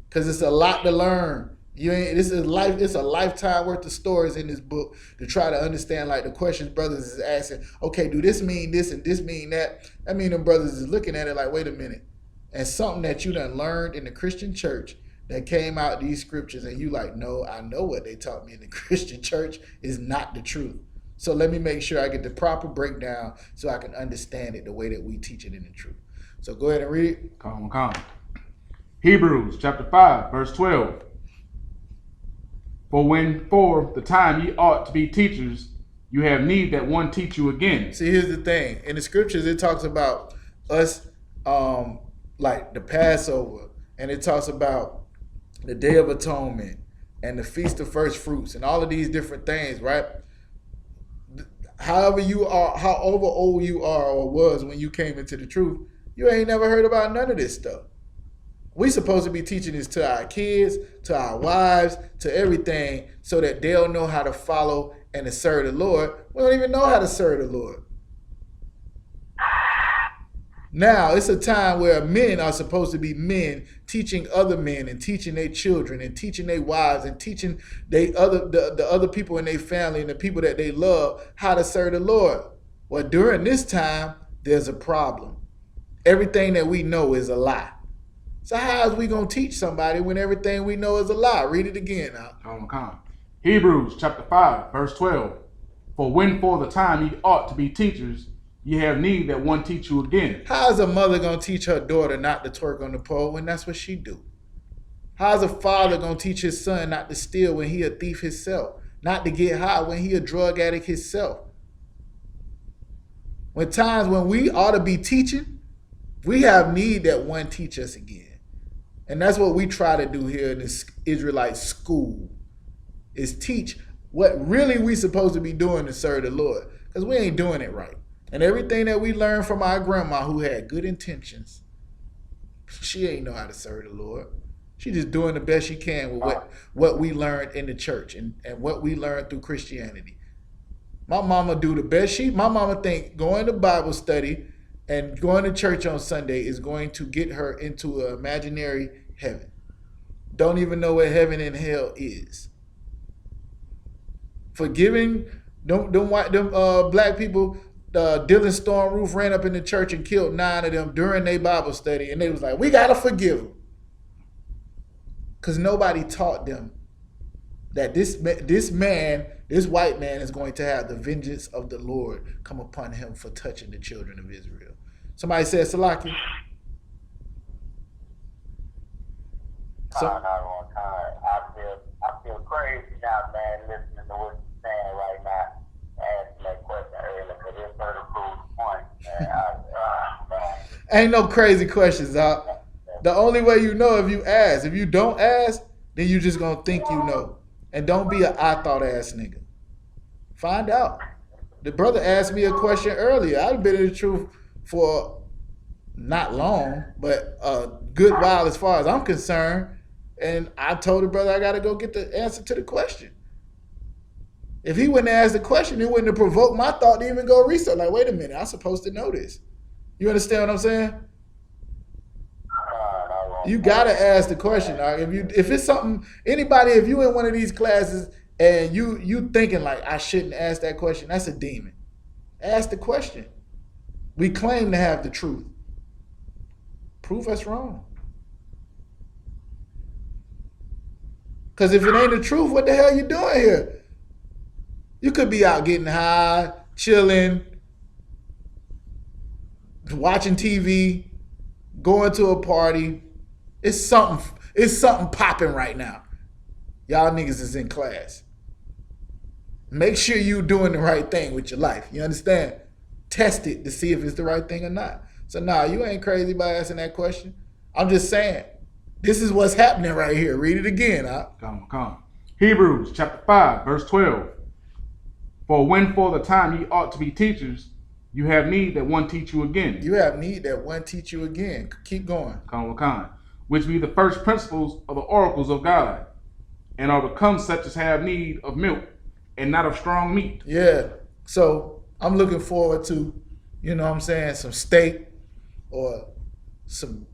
Because it's a lot to learn. It's a lifetime worth of stories in this book to try to understand, like the questions brothers is asking. Okay, do this mean this and this mean that? I mean, them brothers is looking at it like, wait a minute. And something that you done learned in the Christian church that came out these scriptures and you like, no, I know what they taught me in the Christian church is not the truth. So let me make sure I get the proper breakdown so I can understand it the way that we teach it in the truth. So go ahead and read it. Come on. Hebrews chapter 5, verse 12. For the time ye ought to be teachers, you have need that one teach you again. See, here's the thing. In the scriptures, it talks about us, like the Passover, and it talks about the Day of Atonement and the Feast of First Fruits and all of these different things, right? However you are, however old you are or was when you came into the truth, you ain't never heard about none of this stuff. We supposed to be teaching this to our kids, to our wives, to everything, so that they'll know how to follow and to serve the Lord. We don't even know how to serve the Lord. Now, it's a time where men are supposed to be men teaching other men and teaching their children and teaching their wives and teaching the other people in their family and the people that they love how to serve the Lord. Well, during this time, there's a problem. Everything that we know is a lie. So how is we going to teach somebody when everything we know is a lie? Read it again now. Hebrews chapter 5, verse 12. For the time ye ought to be teachers, ye have need that one teach you again. How is a mother going to teach her daughter not to twerk on the pole when that's what she do? How is a father going to teach his son not to steal when he a thief himself? Not to get high when he a drug addict himself? When times when we ought to be teaching, we have need that one teach us again. And that's what we try to do here in this Israelite school, is teach what really we supposed to be doing to serve the Lord, because we ain't doing it right. And everything that we learned from our grandma, who had good intentions, she ain't know how to serve the Lord. She just doing the best she can with what we learned in the church and what we learned through Christianity. My mama do the best my mama think going to Bible study and going to church on Sunday is going to get her into an imaginary heaven. Don't even know what heaven and hell is. Forgiving them black people, Dylan Storm Roof ran up in the church and killed 9 of them during their Bible study, and they was like, we gotta forgive them. Because nobody taught them that this white man is going to have the vengeance of the Lord come upon him for touching the children of Israel. Somebody said, Salaki. I feel crazy now, man, listening to what you're saying right now. Asking that question earlier, because it's sort of proves the point, man. Ain't no crazy questions, Doc. The only way you know if you ask. If you don't ask, then you just gonna think you know. And don't be an I thought ass nigga. Find out. The brother asked me a question earlier. I've been in the truth for not long, but a good while as far as I'm concerned. And I told the brother I gotta go get the answer to the question. If he wouldn't have asked the question, it wouldn't have provoked my thought to even go research. Like, wait a minute, I'm supposed to know this. You understand what I'm saying? You gotta ask the question. If it's something, anybody, if you in one of these classes and you thinking like I shouldn't ask that question, that's a demon. Ask the question. We claim to have the truth. Prove us wrong. Because if it ain't the truth, what the hell you doing here? You could be out getting high, chilling, watching TV, going to a party. It's something popping right now. Y'all niggas is in class. Make sure you doing the right thing with your life. You understand? Test it to see if it's the right thing or not. So nah, you ain't crazy by asking that question. I'm just saying, this is what's happening right here. Read it again. Come. Hebrews chapter 5, verse 12. For the time ye ought to be teachers, you have need that one teach you again. You have need that one teach you again. Keep going. Come. Which be the first principles of the oracles of God, and are become such as have need of milk and not of strong meat. Yeah. So I'm looking forward to, you know what I'm saying, some steak or some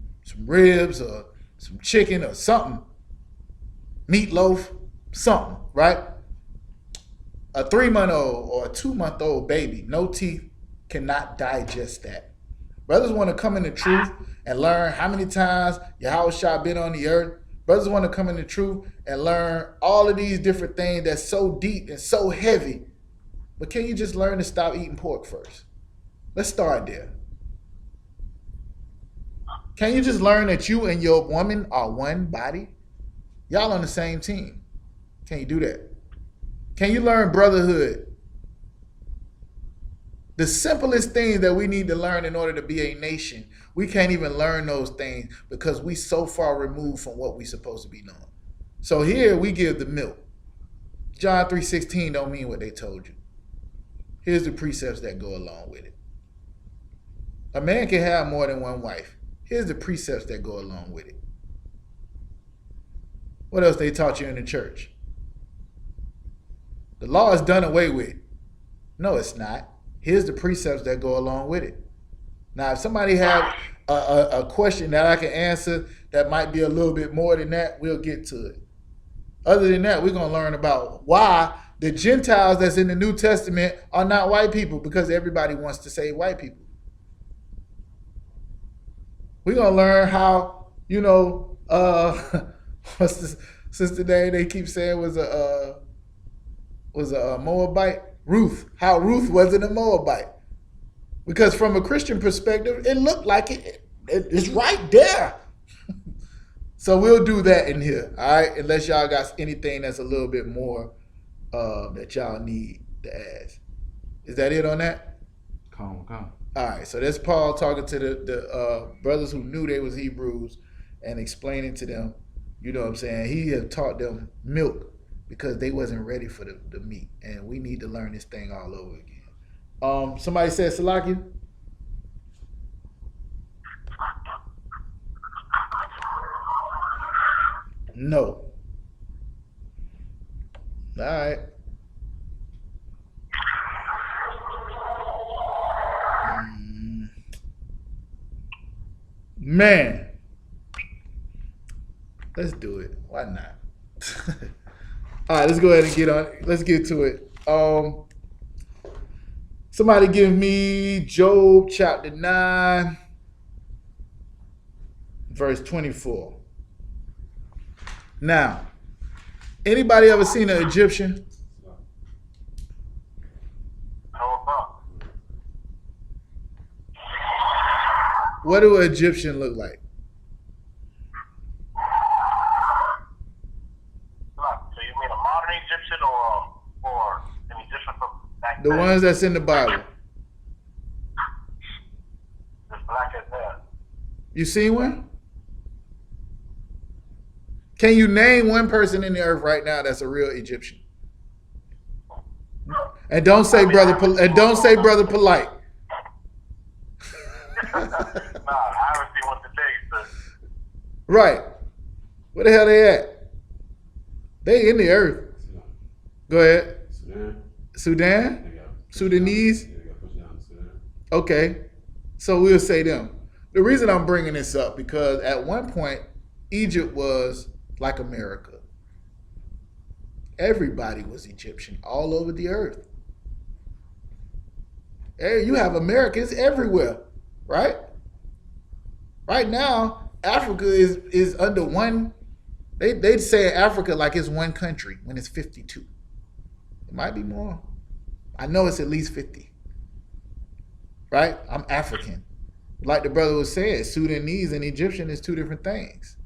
ribs or some chicken or something. Meatloaf, something, right? A 3-month-old or a 2-month-old baby, no teeth, cannot digest that. Brothers want to come in the truth and learn how many times Yahushua been on the earth. Brothers want to come in the truth and learn all of these different things that's so deep and so heavy. But can you just learn to stop eating pork first? Let's start there. Can you just learn that you and your woman are one body? Y'all on the same team. Can you do that? Can you learn brotherhood? The simplest things that we need to learn in order to be a nation, we can't even learn those things because we so far removed from what we supposed to be doing. So here we give the milk. John 3:16 don't mean what they told you. Here's the precepts that go along with it. A man can have more than one wife. Here's the precepts that go along with it. What else they taught you in the church? The law is done away with. No, it's not. Here's the precepts that go along with it. Now, if somebody have a question that I can answer that might be a little bit more than that, we'll get to it. Other than that, we're going to learn about why the Gentiles that's in the New Testament are not white people, because everybody wants to save white people. We're going to learn how, what's this sister name they keep saying was a Moabite? Ruth. How Ruth wasn't a Moabite. Because from a Christian perspective, it looked like it's right there. So we'll do that in here, all right? Unless y'all got anything that's a little bit more that y'all need to ask. Is that it on that? Come. All right, so that's Paul talking to the brothers who knew they was Hebrews and explaining to them, you know what I'm saying? He had taught them milk because they wasn't ready for the meat. And we need to learn this thing all over again. Somebody said Salaki? No. All right. Man. Let's do it. Why not? All right, let's go ahead and get on. Let's get to it. Somebody give me Job chapter 9, verse 24. Now, anybody ever seen an Egyptian? What do an Egyptian look like? So you mean a modern Egyptian or an Egyptian from back The then? ones that's in the Bible. As black as that. You seen one? Can you name one person in the earth right now that's a real Egyptian? And don't say brother polite. Nah, I haven't seen one today, sir. Right. Where the hell they at? They in the earth. Go ahead. Sudan? Sudanese? Okay. So we'll say them. The reason I'm bringing this up because at one point Egypt was like America. Everybody was Egyptian all over the earth. You have Americans everywhere, right? Right now, Africa is under one. They say Africa like it's one country when it's 52. It might be more. I know it's at least 50. Right? I'm African. Like the brother was saying, Sudanese and Egyptian is two different things.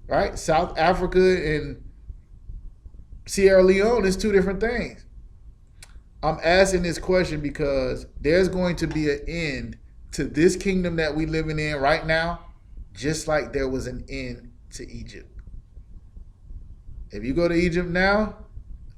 Right? South Africa and Sierra Leone is two different things. I'm asking this question because there's going to be an end to this kingdom that we living in right now, just like there was an end to Egypt. If you go to Egypt now,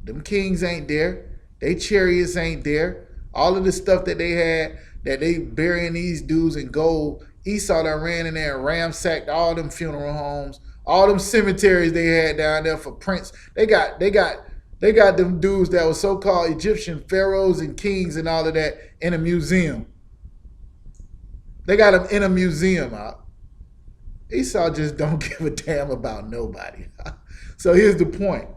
them kings ain't there. They chariots ain't there. All of the stuff that they had, that they burying these dudes in gold, Esau that ran in there and ransacked all them funeral homes, all them cemeteries they had down there for Prince. They got them dudes that were so-called Egyptian pharaohs and kings and all of that in a museum. They got them in a museum out. Esau just don't give a damn about nobody. So here's the point.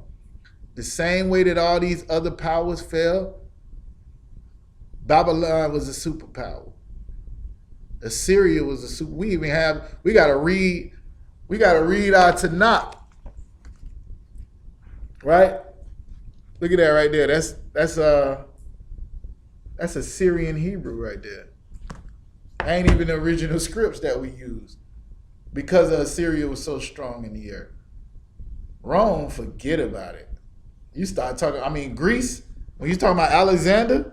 The same way that all these other powers fell, Babylon was a superpower. Assyria was a super. We gotta read our Tanakh. Right? Look at that right there. That's Assyrian Hebrew right there. Ain't even the original scripts that we used. Because Assyria was so strong in the earth. Rome, forget about it. You start talking, Greece, when you talking about Alexander,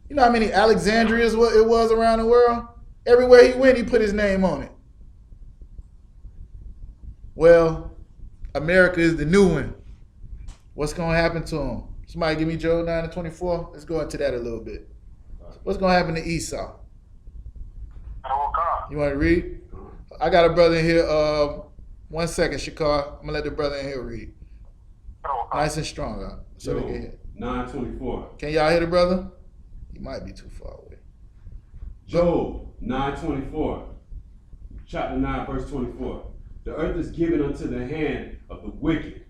you know how many Alexandrias it was around the world? Everywhere he went, he put his name on it. Well, America is the new one. What's going to happen to him? Somebody give me Job 9:24. Let's go into that a little bit. What's going to happen to Esau? You want to read? I got a brother in here. 1 second, Shakar. I'm going to let the brother in here read. Nice and strong. So they can hear. 9:24. Can y'all hear the brother? He might be too far away. Job 9:24. Chapter 9, verse 24. The earth is given unto the hand of the wicked.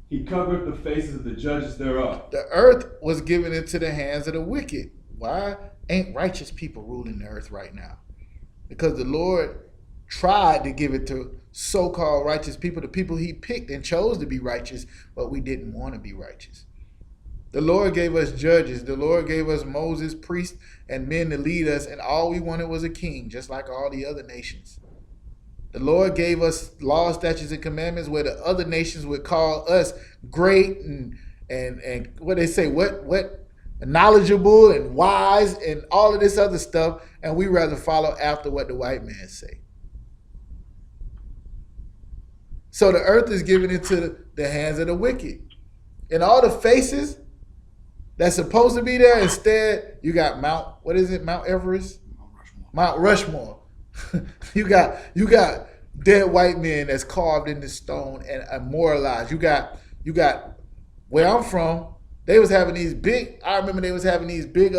He covereth the faces of the judges thereof. The earth was given into the hands of the wicked. Why ain't righteous people ruling the earth right now? Because the Lord tried to give it to so-called righteous people, the people he picked and chose to be righteous, but we didn't want to be righteous. The Lord gave us judges. The Lord gave us Moses, priests, and men to lead us, and all we wanted was a king, just like all the other nations. The Lord gave us laws, statutes, and commandments where the other nations would call us great and what they say, what knowledgeable and wise and all of this other stuff, and we rather follow after what the white man say. So the earth is given into the hands of the wicked. And all the faces that's supposed to be there, instead, you got Mount Everest? Mount Rushmore. You got dead white men that's carved in the stone and immortalized. You got where I'm from, I remember they was having these big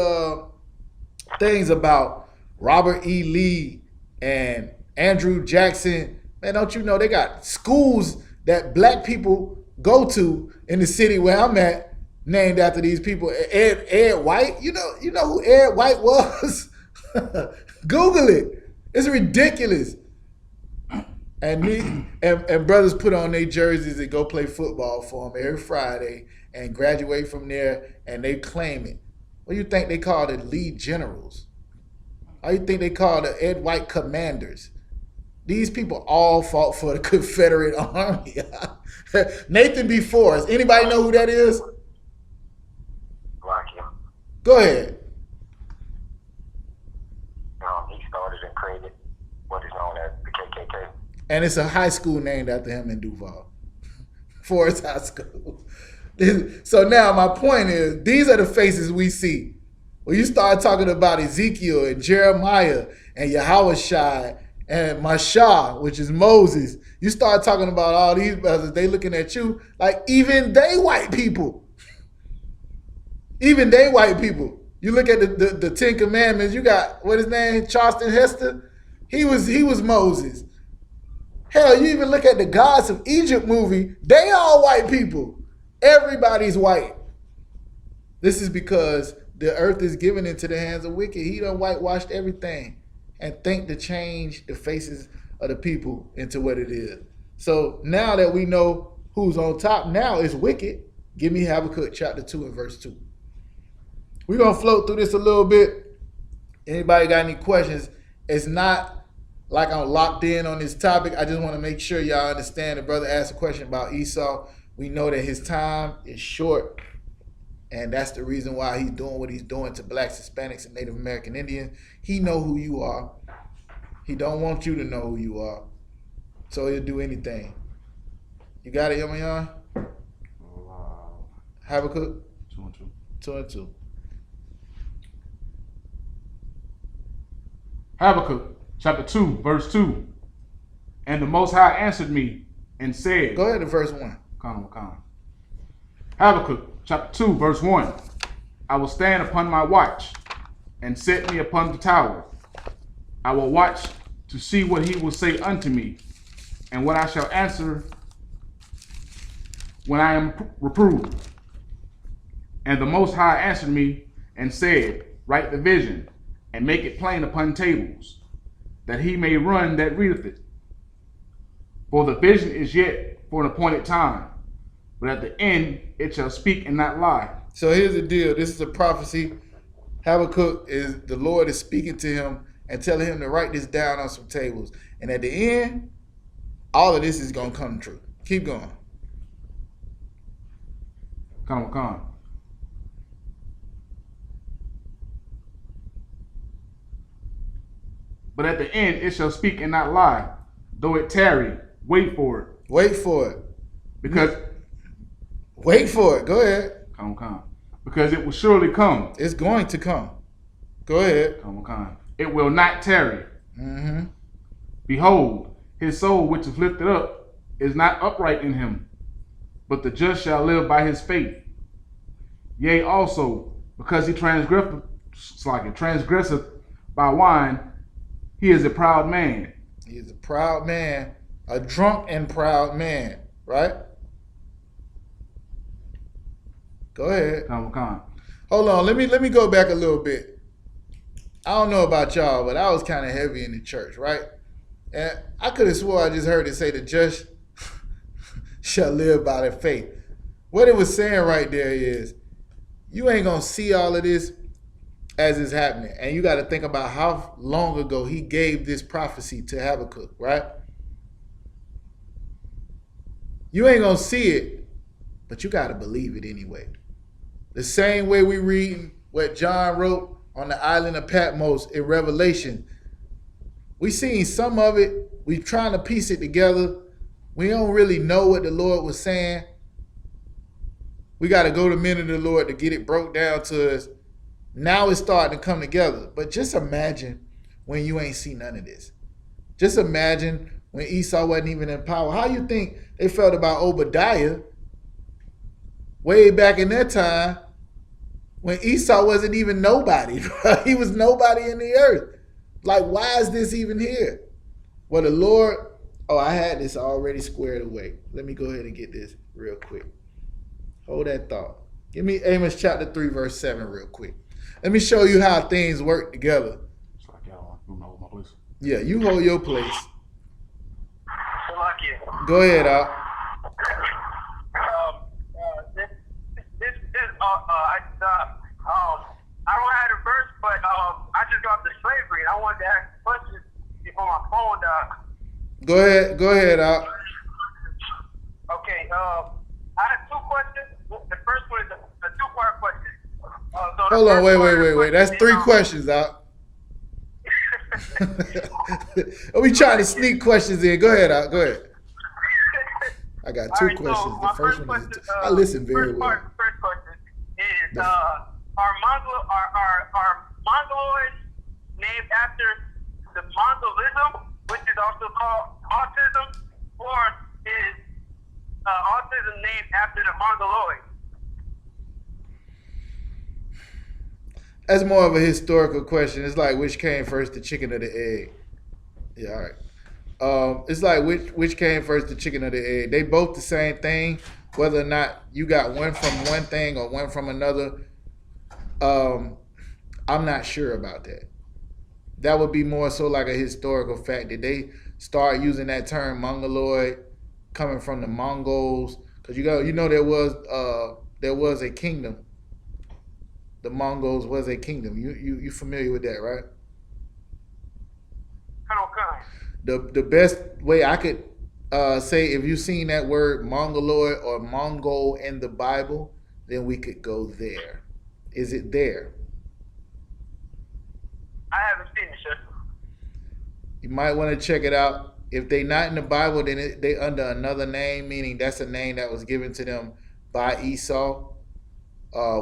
things about Robert E. Lee and Andrew Jackson. Man, don't you know they got schools that black people go to in the city where I'm at, named after these people. Ed White, you know who Ed White was? Google it. It's ridiculous. And brothers put on their jerseys and go play football for them every Friday and graduate from there, and they claim it. What do you think they call the lead generals? How do you think they call the Ed White commanders? These people all fought for the Confederate Army. Nathan B. Forrest. Anybody know who that is? Like him. Go ahead. He started and created what is known as the KKK. And it's a high school named after him in Duval. Forest High School. So now my point is, these are the faces we see. When you start talking about Ezekiel and Jeremiah and Yahushua and Mashah, which is Moses, you start talking about all these brothers, they looking at you like even they white people. Even they white people. You look at the Ten Commandments, you got, what his name, Charleston Hester? He was Moses. Hell, you even look at the Gods of Egypt movie, they all white people. Everybody's white. This is because the earth is given into the hands of wicked. He done whitewashed everything and think to change the faces of the people into what it is. So now that we know who's on top, now it's wicked. Give me Habakkuk chapter 2 and verse 2. We're going to float through this a little bit. Anybody got any questions? It's not like I'm locked in on this topic. I just want to make sure y'all understand. The brother asked a question about Esau. We know that his time is short, and that's the reason why he's doing what he's doing to blacks, Hispanics, and Native American Indians. He know who you are. He don't want you to know who you are, so he'll do anything. You got it, Yamayan? Wow. Habakkuk? 2 and 2. 2 and 2. Habakkuk chapter 2, verse 2. And the Most High answered me and said, Go ahead to verse 1. Habakkuk chapter 2, verse 1. I will stand upon my watch and set me upon the tower. I will watch to see what he will say unto me, and what I shall answer when I am reproved. And the Most High answered me and said, Write the vision and make it plain upon tables, that he may run that readeth it. For the vision is yet for an appointed time, but at the end it shall speak and not lie. So here's the deal. This is a prophecy. Habakkuk is the Lord is speaking to him and telling him to write this down on some tables. And at the end, all of this is gonna come true. Keep going. Come. But at the end it shall speak and not lie. Though it tarry, wait for it. Wait for it. Because Wait for it. Go ahead. come. Because it will surely come. It's going to come. Go ahead. Come. It will not tarry. Mm-hmm. Behold, his soul which is lifted up is not upright in him, but the just shall live by his faith. Yea, also, because he transgresseth by wine, he is a proud man. He is a proud man, a drunk and proud man, right? Go ahead. Come. Hold on. Let me go back a little bit. I don't know about y'all, but I was kind of heavy in the church, right? And I could have swore I just heard it say the just shall live by their faith. What it was saying right there is you ain't going to see all of this as it's happening. And you got to think about how long ago he gave this prophecy to Habakkuk, right? You ain't going to see it, but you got to believe it anyway. The same way we read what John wrote on the island of Patmos in Revelation. We seen some of it. We trying to piece it together. We don't really know what the Lord was saying. We got to go to men of the Lord to get it broke down to us. Now it's starting to come together. But just imagine when you ain't see none of this. Just imagine when Esau wasn't even in power. How you think they felt about Obadiah way back in that time when Esau wasn't even nobody? He was nobody in the earth. Like, why is this even here? Well, the Lord, I had this already squared away. Let me go ahead and get this real quick. Hold that thought. Give me Amos chapter 3, verse 7 real quick. Let me show you how things work together. It's like y'all hold my place. Yeah, you hold your place. Salakia. Go ahead, Al. I don't have a verse, but I just got the slavery. I wanted to ask a question before my phone died. Go ahead, Al. Okay, I have two questions. The first one is a two-part question. Hold on, wait. That's three questions, Al. We trying to sneak questions in. Go ahead, Al. Go ahead. I got two questions. The first one is I listen very well. First question is are Mongoloids named after the Mongolism, which is also called autism, or is autism named after the Mongoloids? That's more of a historical question. It's like which came first, the chicken or the egg? Yeah, all right. It's like which came first, the chicken or the egg? They both the same thing. Whether or not you got one from one thing or one from another, I'm not sure about that. That would be more so like a historical fact. Did they start using that term Mongoloid coming from the Mongols? Because there was a kingdom. The Mongols was a kingdom. You familiar with that, right? Okay. The best way I could say, if you've seen that word Mongoloid or Mongol in the Bible, then we could go there. Is it there? I haven't seen it, sir. You might want to check it out. If they not in the Bible, then they under another name, meaning that's a name that was given to them by Esau.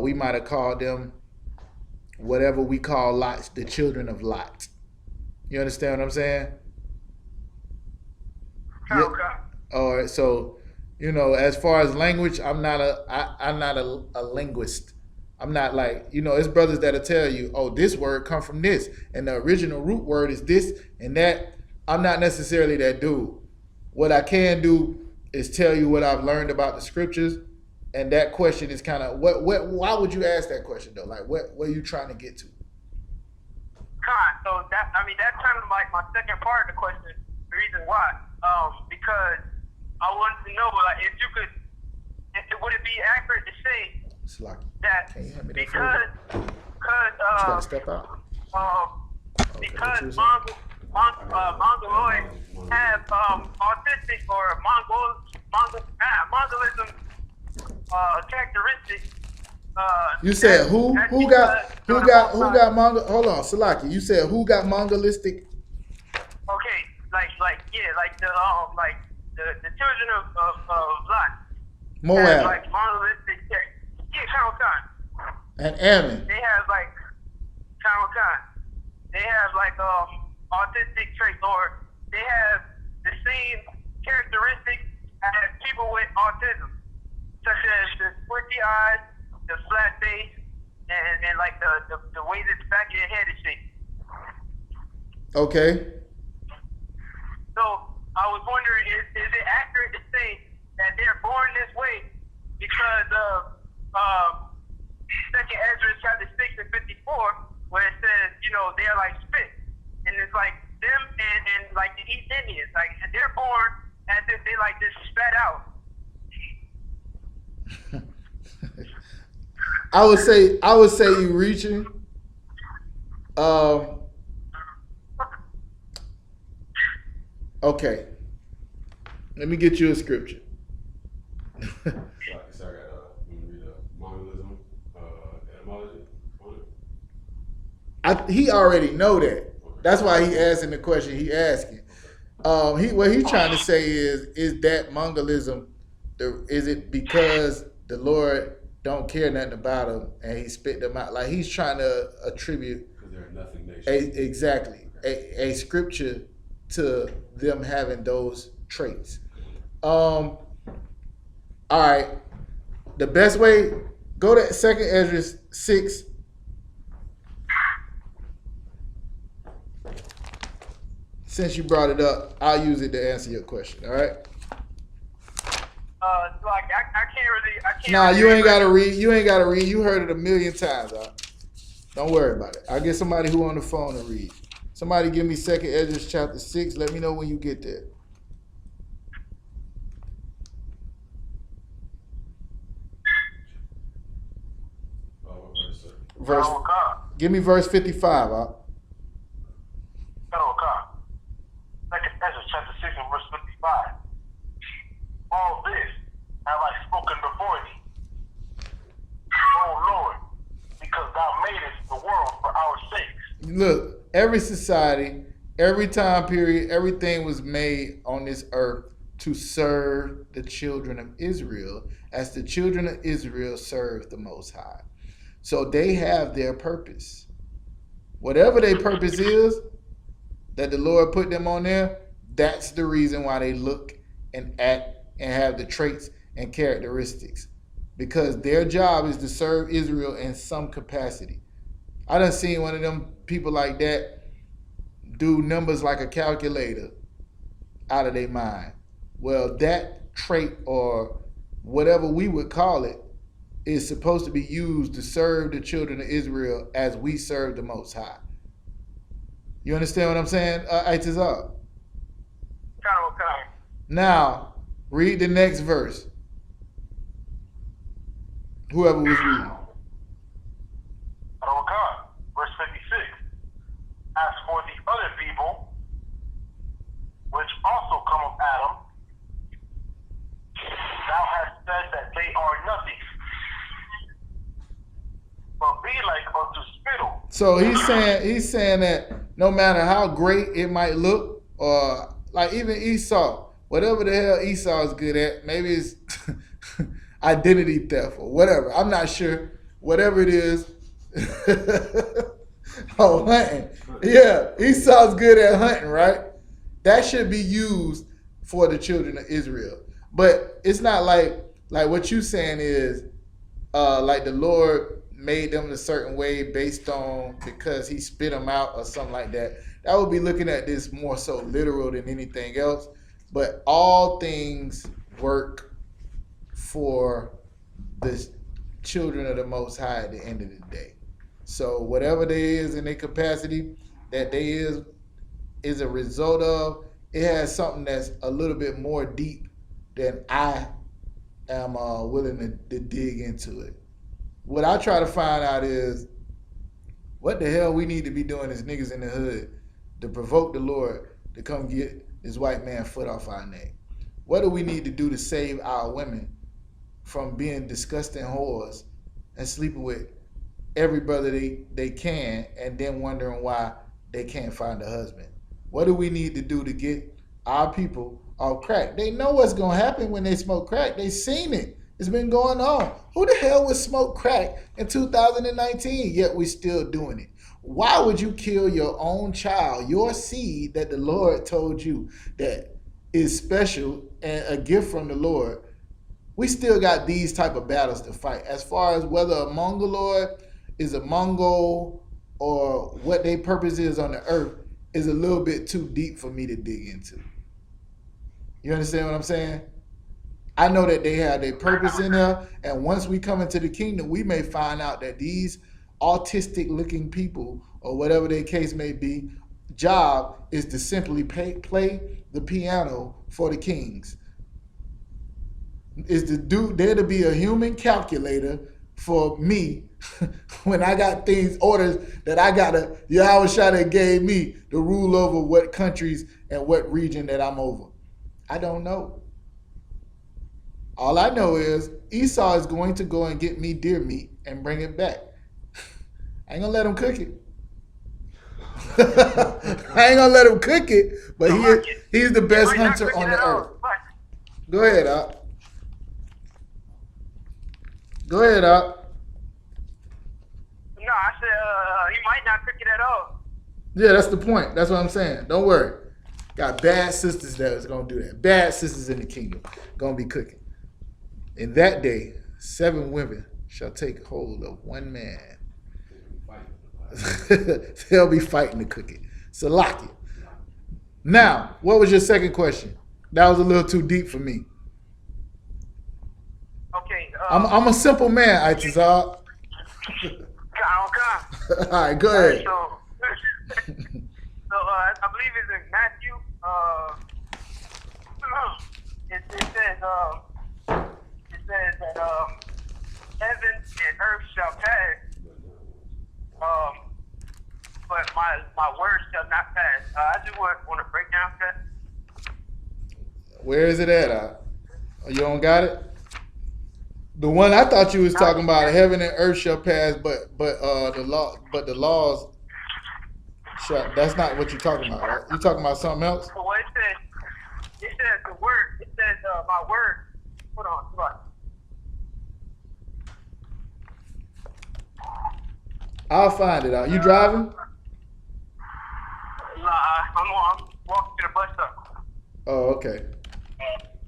We might have called them whatever we call Lot, the children of Lot. You understand what I'm saying? Okay. Yeah. All right. So, as far as language, I'm not a linguist. I'm not like, it's brothers that'll tell you, oh, this word come from this, and the original root word is this and that. I'm not necessarily that dude. What I can do is tell you what I've learned about the scriptures, and that question is kind of why would you ask that question though? Like, what are you trying to get to? So that kind of like my second part of the question. The reason why, because I wanted to know, like, if you could, would it be accurate to say Slocky. that Can you hand me that because You gotta step out. because what you were Mongoloid have autistic or Mongolism characteristics. You said who got Mongol? Hold on, Salaki. You said who got Mongolistic? Okay, like the children of Lot. Moab Like Mongolistic, Khan. and Ammon. They have like Khan. They have like autistic traits, or they have the same characteristics as people with autism, such as the squinty eyes, the flat face, and like the way that the back of your head is shaped. Okay. So I was wondering, is it accurate to say that they're born this way because of Second Ezra chapter 6 and 54, where it says, they're like spit, and it's like them and like the East Indians, like they're born as if they like just spat out. I would say you reaching. Okay. Let me get you a scripture. So I got read Mongolism, etymology on it. He already know that. That's why he asking the question he asking. What he's trying to say is that Mongolism, is it because the Lord don't care nothing about them and he spit them out? Like he's trying to attribute Because they're a nothing nation. exactly a scripture to them having those traits. All right. The best way, go to 2 Ezra 6. Since you brought it up, I'll use it to answer your question. All right. Like I can't. Nah, you ain't gotta read. You ain't gotta read. You heard it a million times. Don't worry about it. I'll get somebody who on the phone to read. Somebody give me 2 Ezra chapter 6. Let me know when you get there. Verse. Give me verse 55. Second Ezra chapter 6 and verse 55. All this have I spoken before thee, O Lord, because thou madest the world for our sakes. Look, every society, every time period, everything was made on this earth to serve the children of Israel, as the children of Israel serve the Most High. So they have their purpose. Whatever their purpose is, that the Lord put them on there, that's the reason why they look and act and have the traits and characteristics. Because their job is to serve Israel in some capacity. I done seen one of them people like that do numbers like a calculator out of their mind. Well, that trait or whatever we would call it is supposed to be used to serve the children of Israel as we serve the Most High. You understand what I'm saying, Aitazar? Now, read the next verse. Whoever was reading. Verse 56. As for the other people, which also come of Adam, thou hast said that they are nothing, but be like unto spittle. So he's saying that no matter how great it might look, or like even Esau, whatever the hell Esau is good at, maybe it's identity theft or whatever. I'm not sure. Whatever it is. Oh, hunting. Yeah, Esau's good at hunting, right? That should be used for the children of Israel. But it's not like what you saying is like the Lord made them a certain way based on because he spit them out or something like that. That would be looking at this more so literal than anything else. But all things work for the children of the Most High at the end of the day. So whatever there is in their capacity, that they is a result of, it has something that's a little bit more deep than I am willing to dig into it. What I try to find out is what the hell we need to be doing as niggas in the hood to provoke the Lord to come get this white man foot off our neck. What do we need to do to save our women from being disgusting whores and sleeping with every brother they can and then wondering why they can't find a husband? What do we need to do to get our people off crack? They know what's going to happen when they smoke crack. They seen it. It's been going on. Who the hell would smoke crack in 2019, yet we still doing it? Why would you kill your own child, your seed that the Lord told you that is special and a gift from the Lord? We still got these type of battles to fight. As far as whether a Mongoloid is a Mongol or what their purpose is on the earth is a little bit too deep for me to dig into. You understand what I'm saying? I know that they have their purpose in there, and once we come into the kingdom, we may find out that these autistic-looking people, or whatever their case may be, job is to simply play the piano for the kings. Is to do there to be a human calculator for me when I got things, orders that I gotta, Yahweh Shah gave me to rule over what countries and what region that I'm over. I don't know. All I know is Esau is going to go and get me deer meat and bring it back. I ain't gonna let him cook it. I ain't gonna let him cook it, but he's the best hunter on the earth. Go ahead, Op. Go ahead, Op. No, I said he might not cook it at all. Yeah, that's the point. That's what I'm saying. Don't worry. Got bad sisters that is gonna do that. Bad sisters in the kingdom gonna be cooking. In that day, 7 women shall take hold of 1 man. They'll be fighting to cook it. Salakia. Now, what was your second question? That was a little too deep for me. Okay. I'm a simple man, Itazar. All right, go ahead. So I believe it's in Matthew. It says that heaven and earth shall pass, but my words shall not pass. I just want to break down that. Where is it at? You don't got it? The one I thought you was talking about, heaven and earth shall pass, but the laws shall. That's not what you're talking about, right? You're talking about something else. So what it says the word. It says my word. Hold on. I'll find it out. You driving? I'm walking to the bus stop. Oh, okay.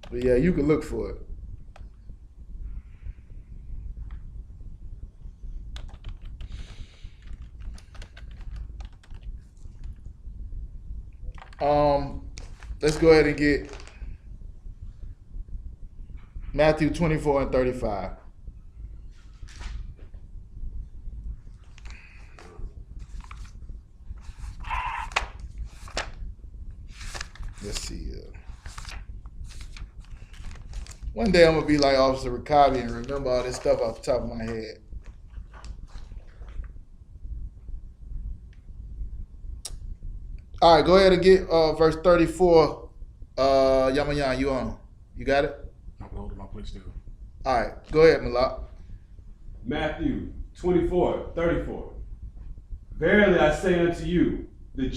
But yeah, you can look for it. Let's go ahead and get Matthew 24 and 35. Let's see. One day I'm gonna be like Officer Rickabi and remember all this stuff off the top of my head. All right, go ahead and get verse 34. Yamayan, you on? You got it? I'm holding my place still. All right, go ahead, Malak. Matthew 24:34. Verily I say unto you, this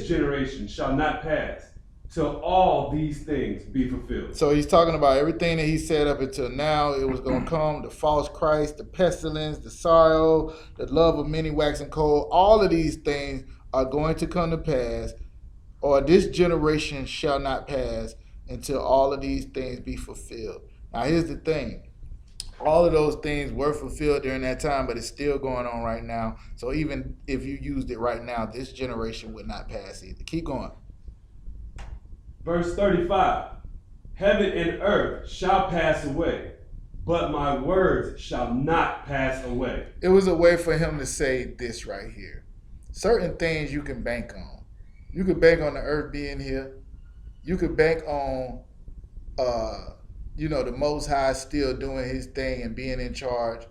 generation shall not pass till all these things be fulfilled. So he's talking about everything that he said up until now. It was going to come, the false Christ, the pestilence, the sorrow, the love of many waxing cold. All of these things are going to come to pass, or this generation shall not pass until all of these things be fulfilled. Now here's the thing. All of those things were fulfilled during that time, but it's still going on right now. So even if you used it right now, this generation would not pass either. Keep going. Verse 35. Heaven and earth shall pass away, but my words shall not pass away. It was a way for him to say this right here. certain things you can bank on. You could bank on the earth being here. You could bank on, the Most High still doing His thing and being in charge.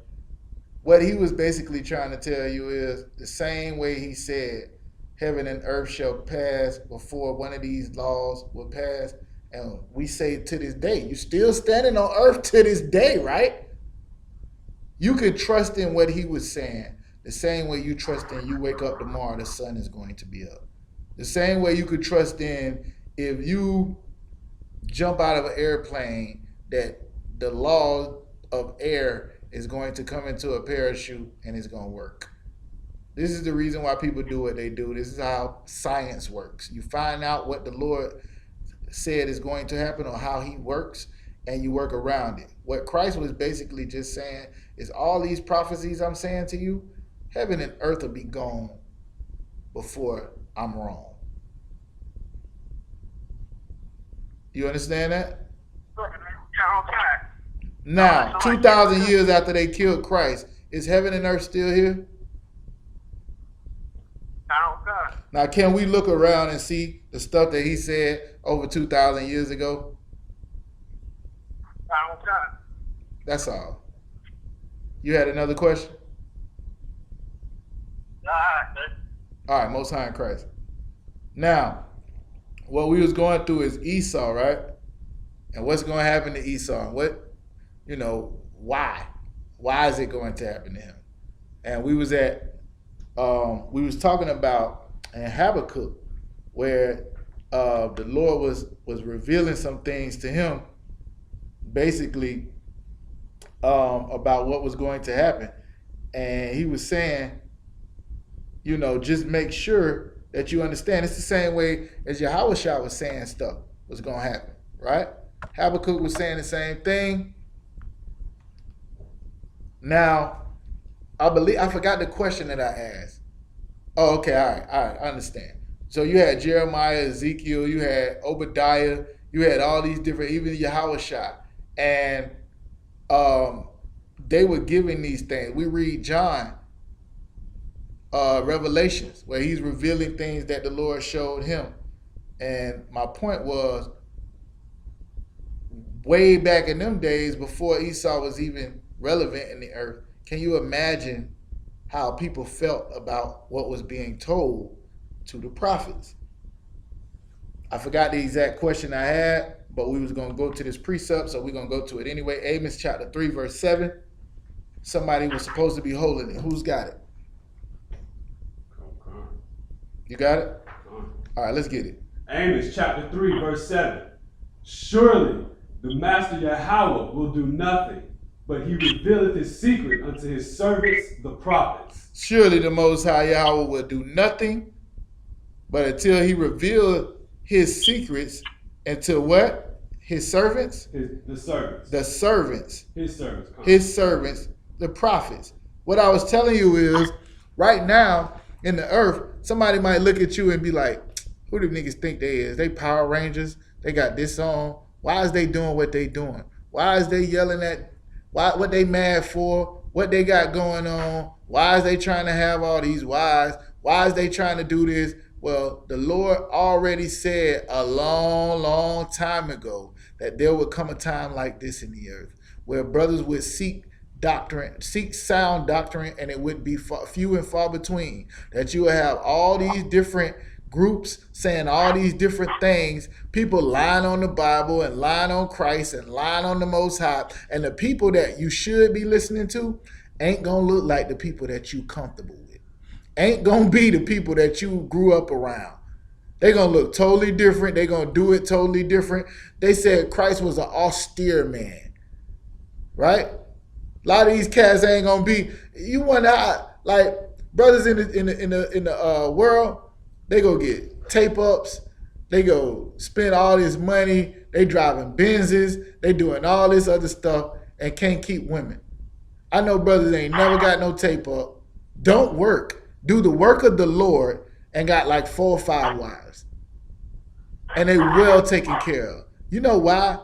What He was basically trying to tell you is the same way He said, heaven and earth shall pass before one of these laws will pass. And we say to this day, you still standing on earth to this day, right? You could trust in what He was saying. The same way you trust in you wake up tomorrow, the sun is going to be up. The same way you could trust in if you jump out of an airplane that the law of air is going to come into a parachute and it's going to work. This is the reason why people do what they do. This is how science works. You find out what the Lord said is going to happen or how He works, and you work around it. What Christ was basically just saying is all these prophecies I'm saying to you, heaven and earth will be gone before I'm wrong. You understand that? Now, 2,000 years after they killed Christ, is heaven and earth still here? Now, can we look around and see the stuff that He said over 2,000 years ago? That's all. You had another question? All right, Most High in Christ. Now, what we was going through is Esau, right? And what's going to happen to Esau? What, why? Why is it going to happen to him? And we was talking about in Habakkuk where the Lord was revealing some things to him, basically about what was going to happen. And He was saying, just make sure that you understand. It's the same way as Yahushua was saying stuff was going to happen, right? Habakkuk was saying the same thing. Now, I forgot the question that I asked. Oh, okay, all right, I understand. So you had Jeremiah, Ezekiel, you had Obadiah, you had all these different, even Yahushua, and they were giving these things. We read John, Revelations, where he's revealing things that the Lord showed him. And my point was, way back in them days, before Esau was even relevant in the earth, can you imagine how people felt about what was being told to the prophets? I forgot the exact question I had, but we was going to go to this precept, so we're going to go to it anyway. Amos chapter 3, verse 7. Somebody was supposed to be holding it. Who's got it? You got it? All right, let's get it. Amos chapter 3, verse 7. Surely the Master Yahweh will do nothing, but He revealeth His secret unto His servants, the prophets. Surely the Most High Yahweh will do nothing, but until He revealed His secrets unto what? His servants? The servants. The servants. His servants. His servants, the prophets. What I was telling you is, right now in the earth, somebody might look at you and be like, who do niggas think they is? They Power Rangers. They got this on. Why is they doing what they doing? Why is they yelling at what they mad for? What they got going on? Why is they trying to have all these wives? Why is they trying to do this? Well, the Lord already said a long, long time ago that there would come a time like this in the earth where brothers would seek sound doctrine, and it would be few and far between. That you would have all these different groups saying all these different things, people lying on the Bible and lying on Christ and lying on the Most High, and the people that you should be listening to ain't gonna look like the people that you comfortable with, ain't gonna be the people that you grew up around. They're gonna look totally different. They're gonna do it totally different. They said Christ was an austere man, right? A lot of these cats ain't gonna be. You wonder how, like, brothers in the world, they go get tape ups, they go spend all this money, they driving Benzes, they doing all this other stuff and can't keep women. I know brothers ain't never got no tape up, don't work, do the work of the Lord, and got like 4 or 5 wives. And they well taken care of. You know why?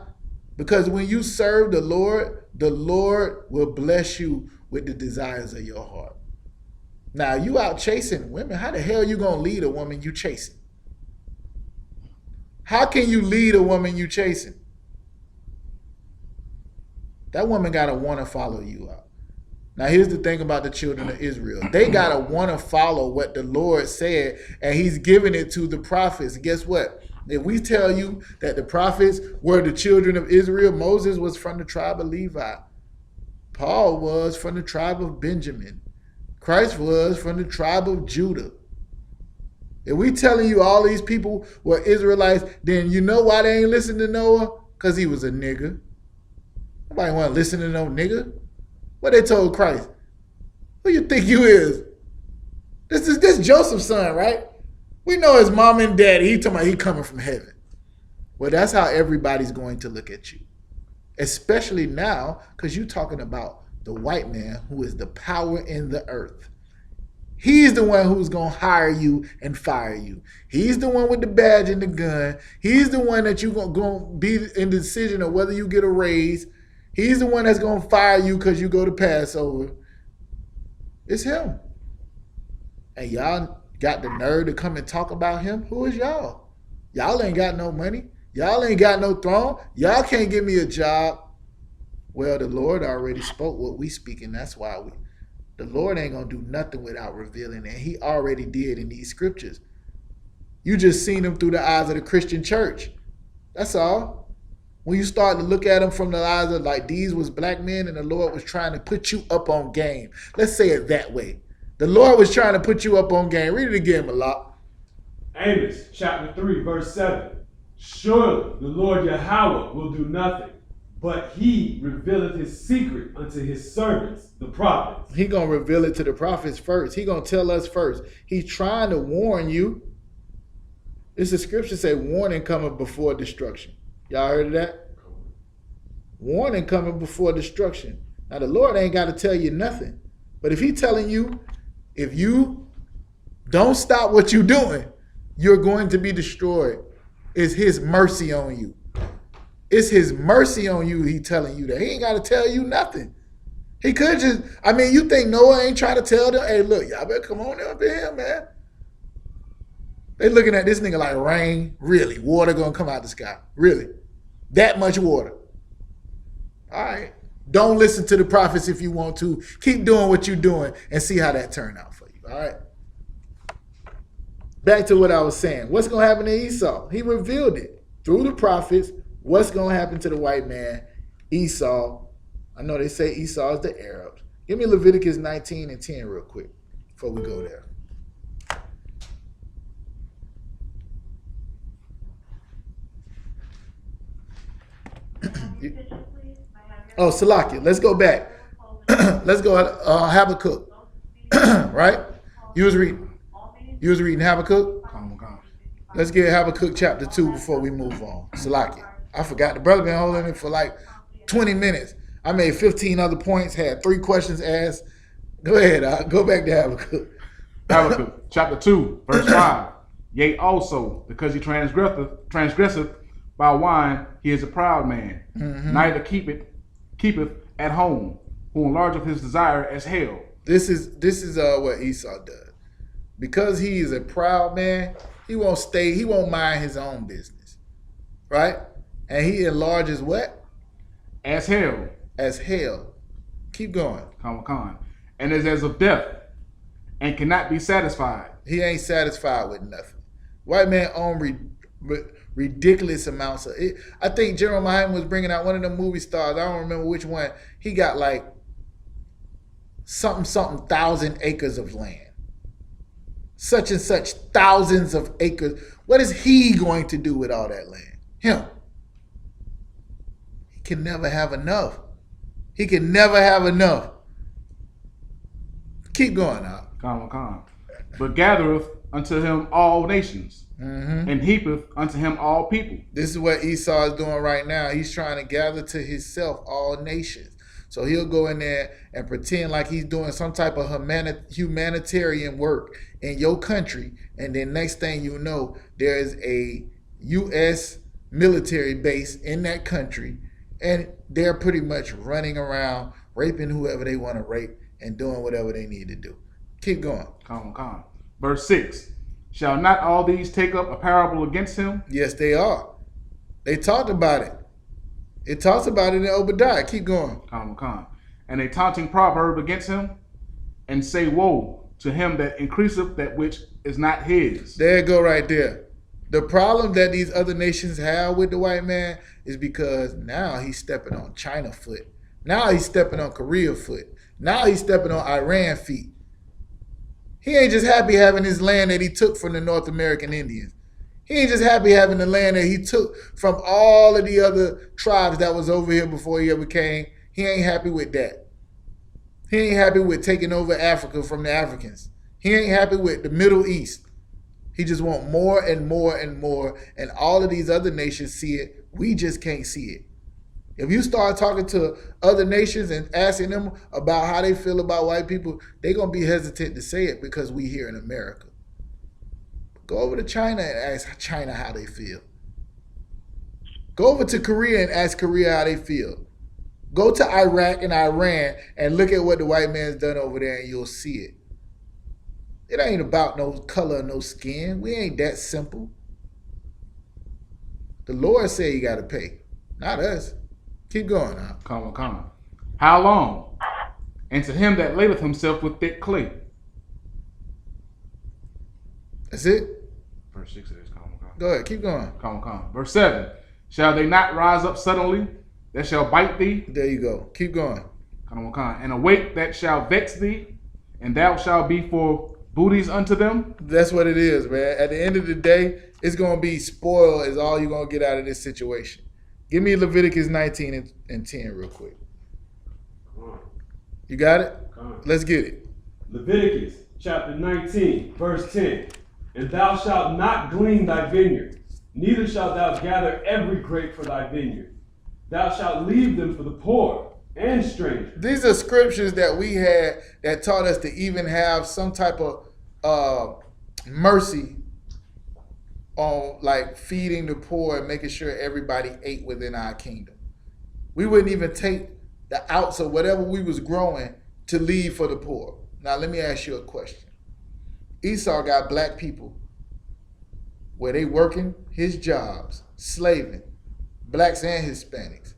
Because when you serve the Lord will bless you with the desires of your heart. Now, you out chasing women. How the hell you going to lead a woman you chasing? How can you lead a woman you chasing? That woman got to want to follow you out. Now, here's the thing about the children of Israel. They got to want to follow what the Lord said, and he's giving it to the prophets. Guess what? If we tell you that the prophets were the children of Israel, Moses was from the tribe of Levi. Paul was from the tribe of Benjamin. Christ was from the tribe of Judah. If we telling you all these people were Israelites, then you know why they ain't listen to Noah? Because he was a nigga. Nobody want to listen to no nigga. What they told Christ? Who you think you is? This Joseph's son, right? We know his mom and daddy. He talking about he coming from heaven. Well, that's how everybody's going to look at you. Especially now, because you're talking about the white man who is the power in the earth. He's the one who's going to hire you and fire you. He's the one with the badge and the gun. He's the one that you're going to be in the decision of whether you get a raise. He's the one that's going to fire you because you go to Passover. It's him. And y'all got the nerve to come and talk about him? Who is y'all? Y'all ain't got no money. Y'all ain't got no throne. Y'all can't give me a job. Well, the Lord already spoke what we speaking. That's why the Lord ain't going to do nothing without revealing. And he already did in these scriptures. You just seen them through the eyes of the Christian church. That's all. When you start to look at them from the eyes of like these was black men and the Lord was trying to put you up on game. Let's say it that way. The Lord was trying to put you up on game. Read it again, Malak. Amos chapter 3, verse 7. Surely the Lord Yahweh will do nothing, but he revealeth his secret unto his servants, the prophets. He going to reveal it to the prophets first. He going to tell us first. He's trying to warn you. It's the scripture say warning coming before destruction. Y'all heard of that? Warning coming before destruction. Now the Lord ain't got to tell you nothing. But if he's telling you, if you don't stop what you're doing, you're going to be destroyed. It's his mercy on you. It's his mercy on you. He telling you that. He ain't got to tell you nothing. He could just, you think Noah ain't trying to tell them, hey, look, y'all better come on up in here, man. They looking at this nigga like rain. Really? Water gonna come out the sky. Really? That much water. All right. Don't listen to the prophets if you want to. Keep doing what you're doing and see how that turn out for you. All right. Back to what I was saying. What's going to happen to Esau? He revealed it through the prophets. What's going to happen to the white man? Esau. I know they say Esau is the Arabs. Give me Leviticus 19 and 10 real quick before we go there. Oh, Salakia. Let's go back. Let's go Habakkuk. Right? You was reading Habakkuk? Let's get Habakkuk chapter 2 before we move on. Salakia. I forgot. The brother been holding it for like 20 minutes. I made 15 other points, had 3 questions asked. Go ahead. Go back to Habakkuk. Habakkuk chapter 2, verse 5. Yea, also, because he transgresseth by wine, he is a proud man. Mm-hmm. Neither keepeth at home, who enlargeth his desire as hell. This is what Esau does. Because he is a proud man, he won't mind his own business. Right? And he enlarges what? As hell. As hell. Keep going. And is as of death, and cannot be satisfied. He ain't satisfied with nothing. White man own ridiculous amounts of it. I think General Muhammad was bringing out one of the movie stars. I don't remember which one. He got like something 1,000 acres of land. Such and such thousands of acres. What is he going to do with all that land? Him. He can never have enough. He can never have enough. Keep going out. But gathereth unto him all nations, mm-hmm. and heapeth unto him all people. This is what Esau is doing right now. He's trying to gather to himself all nations. So he'll go in there and pretend like he's doing some type of humanitarian work in your country. And then next thing you know, there's a U.S. military base in that country. And they're pretty much running around, raping whoever they want to rape and doing whatever they need to do. Keep going. Come. Verse 6. Shall not all these take up a parable against him? Yes, they are. They talked about it. It talks about it in Obadiah. Keep going. Come. And a taunting proverb against him, and say, woe to him that increaseth that which is not his. There you go right there. The problem that these other nations have with the white man is because now he's stepping on China foot. Now he's stepping on Korea foot. Now he's stepping on Iran feet. He ain't just happy having his land that he took from the North American Indians. He ain't just happy having the land that he took from all of the other tribes that was over here before he ever came. He ain't happy with that. He ain't happy with taking over Africa from the Africans. He ain't happy with the Middle East. He just want more and more and more, and all of these other nations see it. We just can't see it. If you start talking to other nations and asking them about how they feel about white people, they're going to be hesitant to say it because we here in America. Go over to China and ask China how they feel. Go over to Korea and ask Korea how they feel. Go to Iraq and Iran and look at what the white man's done over there and you'll see it. It ain't about no color, no skin. We ain't that simple. The Lord said you got to pay, not us. Keep going now. Come. How long? And to him that ladeth himself with thick clay. That's it? Verse 6 is come. Go ahead, keep going. Come. Verse 7. Shall they not rise up suddenly that shall bite thee? There you go. Keep going. Come. And awake that shall vex thee, and thou shalt be for booties unto them? That's what it is, man. At the end of the day, it's going to be spoiled is all you're going to get out of this situation. Give me Leviticus 19 and 10 real quick. You got it? Let's get it. Leviticus chapter 19, verse 10. And thou shalt not glean thy vineyard, neither shalt thou gather every grape for thy vineyard. Thou shalt leave them for the poor and strangers. These are scriptures that we had that taught us to even have some type of mercy on like feeding the poor and making sure everybody ate within our kingdom. We wouldn't even take the outs of whatever we was growing to leave for the poor. Now let me ask you a question. Esau got black people where they working his jobs, slaving, blacks and Hispanics.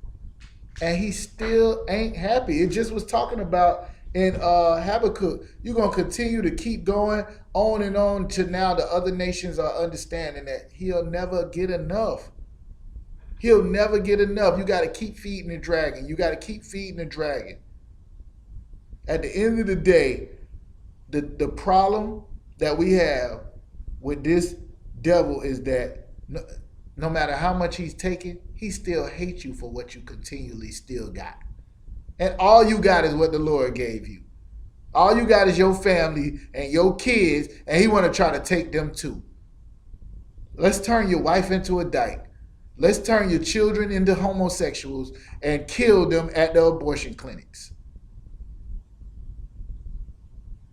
And he still ain't happy. It just was talking about in Habakkuk, you're going to continue to keep going on and on to now the other nations are understanding that he'll never get enough. He'll never get enough. You got to keep feeding the dragon. You got to keep feeding the dragon. At the end of the day, the problem that we have with this devil is that no matter how much he's taking, he still hates you for what you continually still got. And all you got is what the Lord gave you. All you got is your family and your kids, and he want to try to take them too. Let's turn your wife into a dyke. Let's turn your children into homosexuals and kill them at the abortion clinics.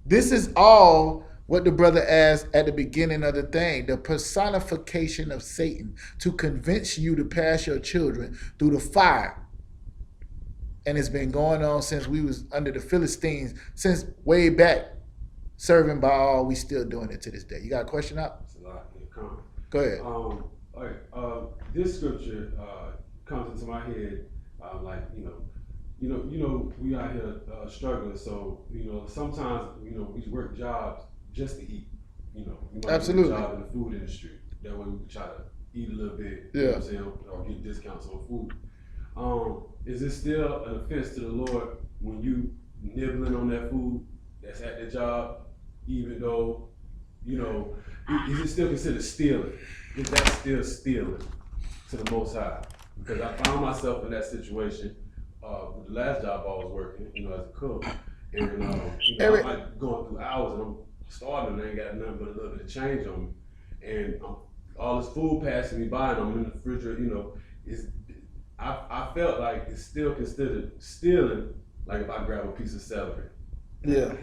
This is all what the brother asked at the beginning of the thing, the personification of Satan to convince you to pass your children through the fire. And it's been going on since we was under the Philistines, since way back, serving Baal. We still doing it to this day. You got a question out? That's a lot. Yeah, go ahead. All right. This scripture comes into my head, like we out here struggling. So sometimes we work jobs just to eat. We might Absolutely. Work a job in the food industry. That way we can try to eat a little bit. Yeah. You know what I'm saying, or get discounts on food. Is it still an offense to the Lord when you nibbling on that food that's at the job, even though, is it still considered stealing? Is that still stealing to the Most High? Because I found myself in that situation with the last job I was working, as a cook, and I'm like going through hours and I'm starving and I ain't got nothing but a little bit of change on me, and all this food passing me by and I'm in the refrigerator, I felt like it's still considered stealing, like if I grab a piece of celery. Yeah.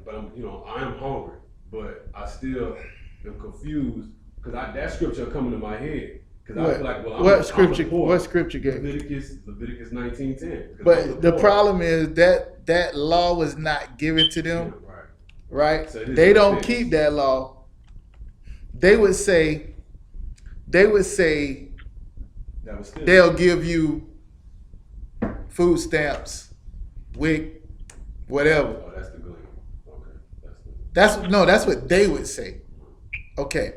But I am hungry, but I still am confused because that scripture coming to my head. Because I feel like, what scripture gave? Leviticus 19:10. But the problem is that law was not given to them. Yeah, right. right? So it is They an don't offense. keep that law. They would say That was still they'll give you food stamps, WIC, whatever. Oh, that's the gleam. Okay, That's what they would say. Okay.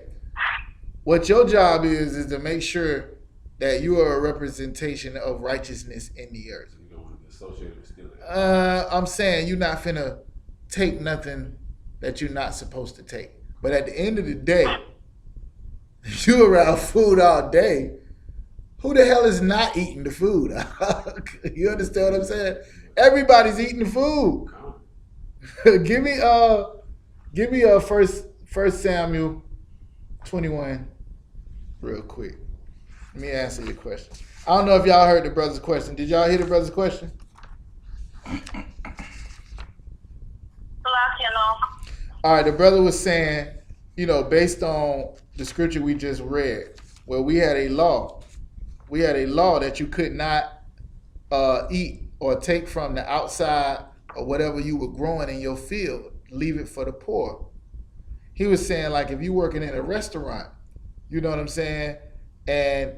What your job is to make sure that you are a representation of righteousness in the earth. So you don't want to be associated with stealing. I'm saying you're not finna take nothing that you're not supposed to take. But at the end of the day, you around food all day. Who the hell is not eating the food? You understand what I'm saying? Everybody's eating the food. give me first Samuel 21 real quick. Let me answer your question. I don't know if y'all heard the brother's question. Did y'all hear the brother's question? All right, the brother was saying, based on the scripture we just read, where we had a law that you could not eat or take from the outside or whatever you were growing in your field, leave it for the poor. He was saying, like, if you're working in a restaurant, you know what I'm saying, and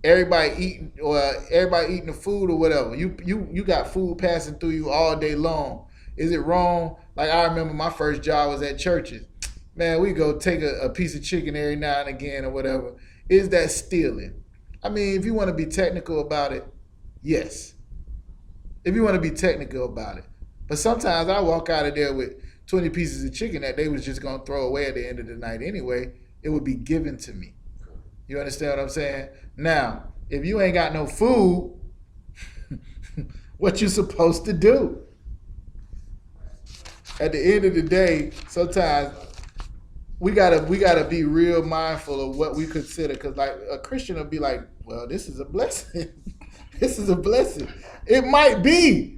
everybody eating the food or whatever, you got food passing through you all day long. Is it wrong? Like, I remember my first job was at churches. Man, we go take a piece of chicken every now and again or whatever. Is that stealing? I mean, if you want to be technical about it, yes. If you want to be technical about it. But sometimes I walk out of there with 20 pieces of chicken that they was just going to throw away at the end of the night anyway. It would be given to me. You understand what I'm saying? Now, if you ain't got no food, what you supposed to do? At the end of the day, sometimes we gotta be real mindful of what we consider, because like a Christian will be like, well, this is a blessing. This is a blessing. It might be.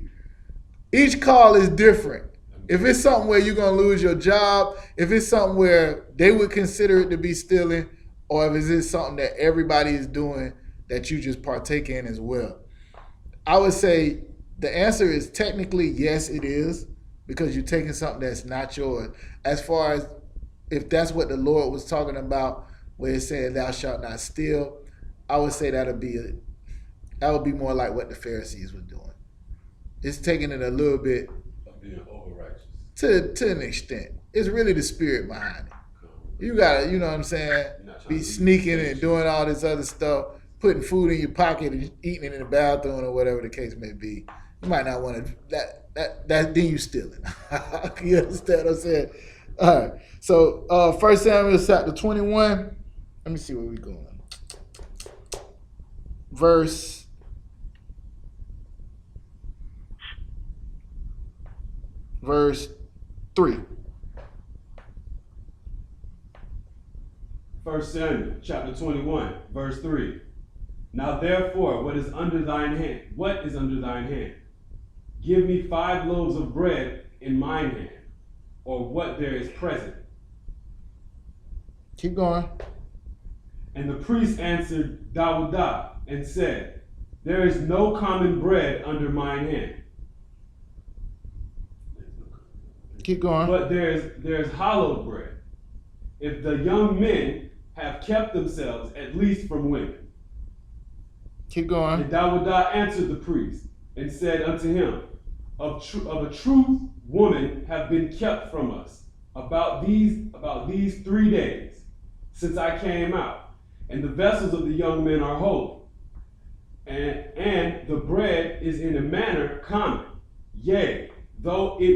Each call is different. If it's something where you're gonna lose your job, if it's something where they would consider it to be stealing, or if it's something that everybody is doing that you just partake in as well. I would say the answer is technically yes, it is, because you're taking something that's not yours. As far as if that's what the Lord was talking about, where it said thou shalt not steal, I would say that would be more like what the Pharisees were doing. It's taking it a little bit Of being over righteous. to an extent. It's really the spirit behind it. You gotta, you know what I'm saying, be sneaking and doing all this other stuff, putting food in your pocket and eating it in the bathroom or whatever the case may be. You might not want to, that then you stealing. You understand what I'm saying? All right. So 1 Samuel chapter 21. Let me see where we going. Verse 3. 1 Samuel chapter 21, verse 3. Now therefore, what is under thine hand? What is under thine hand? Give me 5 loaves of bread in mine hand, or what there is present. Keep going. And the priest answered Dawudah and said, there is no common bread under mine hand. Keep going. But there's hallowed bread, if the young men have kept themselves at least from women. Keep going. And Dawudah answered the priest and said unto him, of a truth woman have been kept from us about these 3 days since I came out, and the vessels of the young men are holy, and the bread is in a manner common, yea, though it